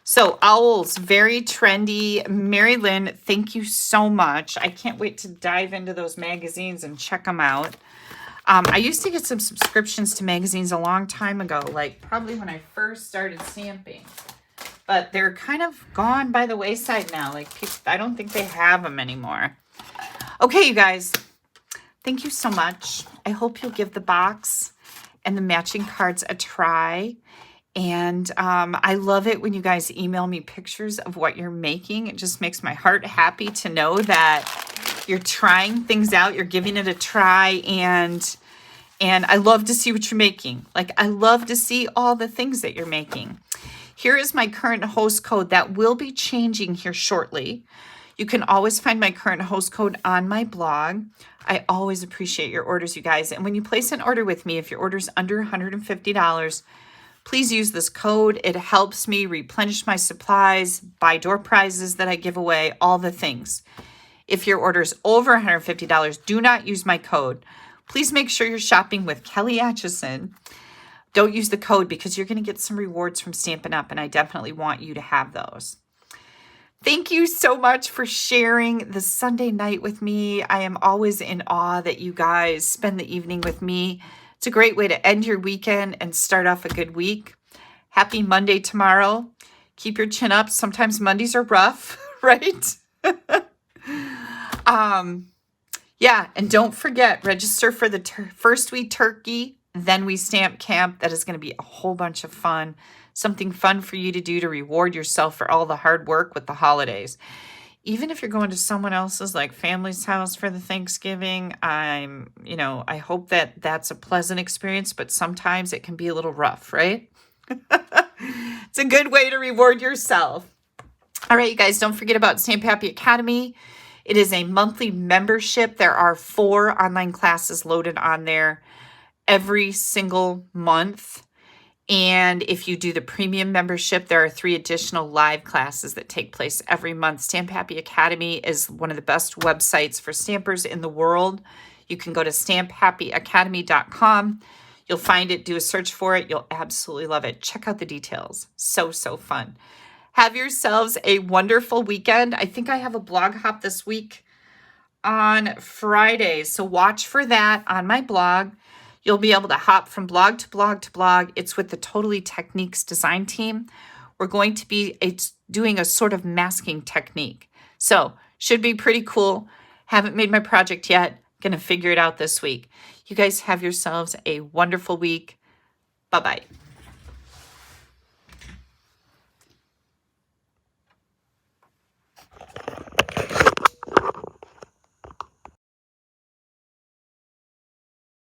So owls, very trendy. Mary Lynn, thank you so much. I can't wait to dive into those magazines and check them out. I used to get some subscriptions to magazines a long time ago, like probably when I first started stamping. But they're kind of gone by the wayside now. Like people, I don't think they have them anymore. Okay, you guys, thank you so much. I hope you'll give the box and the matching cards a try. And I love it when you guys email me pictures of what you're making. It just makes my heart happy to know that you're trying things out, you're giving it a try, and I love to see what you're making. Like, I love to see all the things that you're making. Here is my current host code that will be changing here shortly. You can always find my current host code on my blog. I always appreciate your orders, you guys. And when you place an order with me, if your order's under $150, please use this code. It helps me replenish my supplies, buy door prizes that I give away, all the things. If your order is over $150, do not use my code. Please make sure you're shopping with Kelly Acheson. Don't use the code because you're going to get some rewards from Stampin' Up, and I definitely want you to have those. Thank you so much for sharing the Sunday night with me. I am always in awe that you guys spend the evening with me. It's a great way to end your weekend and start off a good week. Happy Monday tomorrow. Keep your chin up. Sometimes Mondays are rough, right? Yeah, and don't forget, register for the first week turkey, then we stamp camp. That is going to be a whole bunch of fun. Something fun for you to do to reward yourself for all the hard work with the holidays. Even if you're going to someone else's, like family's house for the Thanksgiving, I hope that that's a pleasant experience, but sometimes it can be a little rough, right? It's a good way to reward yourself. All right, you guys, don't forget about Stamp Happy Academy. It is a monthly membership. There are 4 online classes loaded on there every single month. And if you do the premium membership, there are 3 additional live classes that take place every month. Stamp Happy Academy is one of the best websites for stampers in the world. You can go to stamphappyacademy.com. You'll find it. Do a search for it. You'll absolutely love it. Check out the details. So, so fun. Have yourselves a wonderful weekend. I think I have a blog hop this week on Friday, so watch for that on my blog. You'll be able to hop from blog to blog to blog. It's with the Totally Techniques design team. we're going to be doing a sort of masking technique. So should be pretty cool. Haven't made my project yet. Gonna figure it out this week. You guys have yourselves a wonderful week. Bye-bye.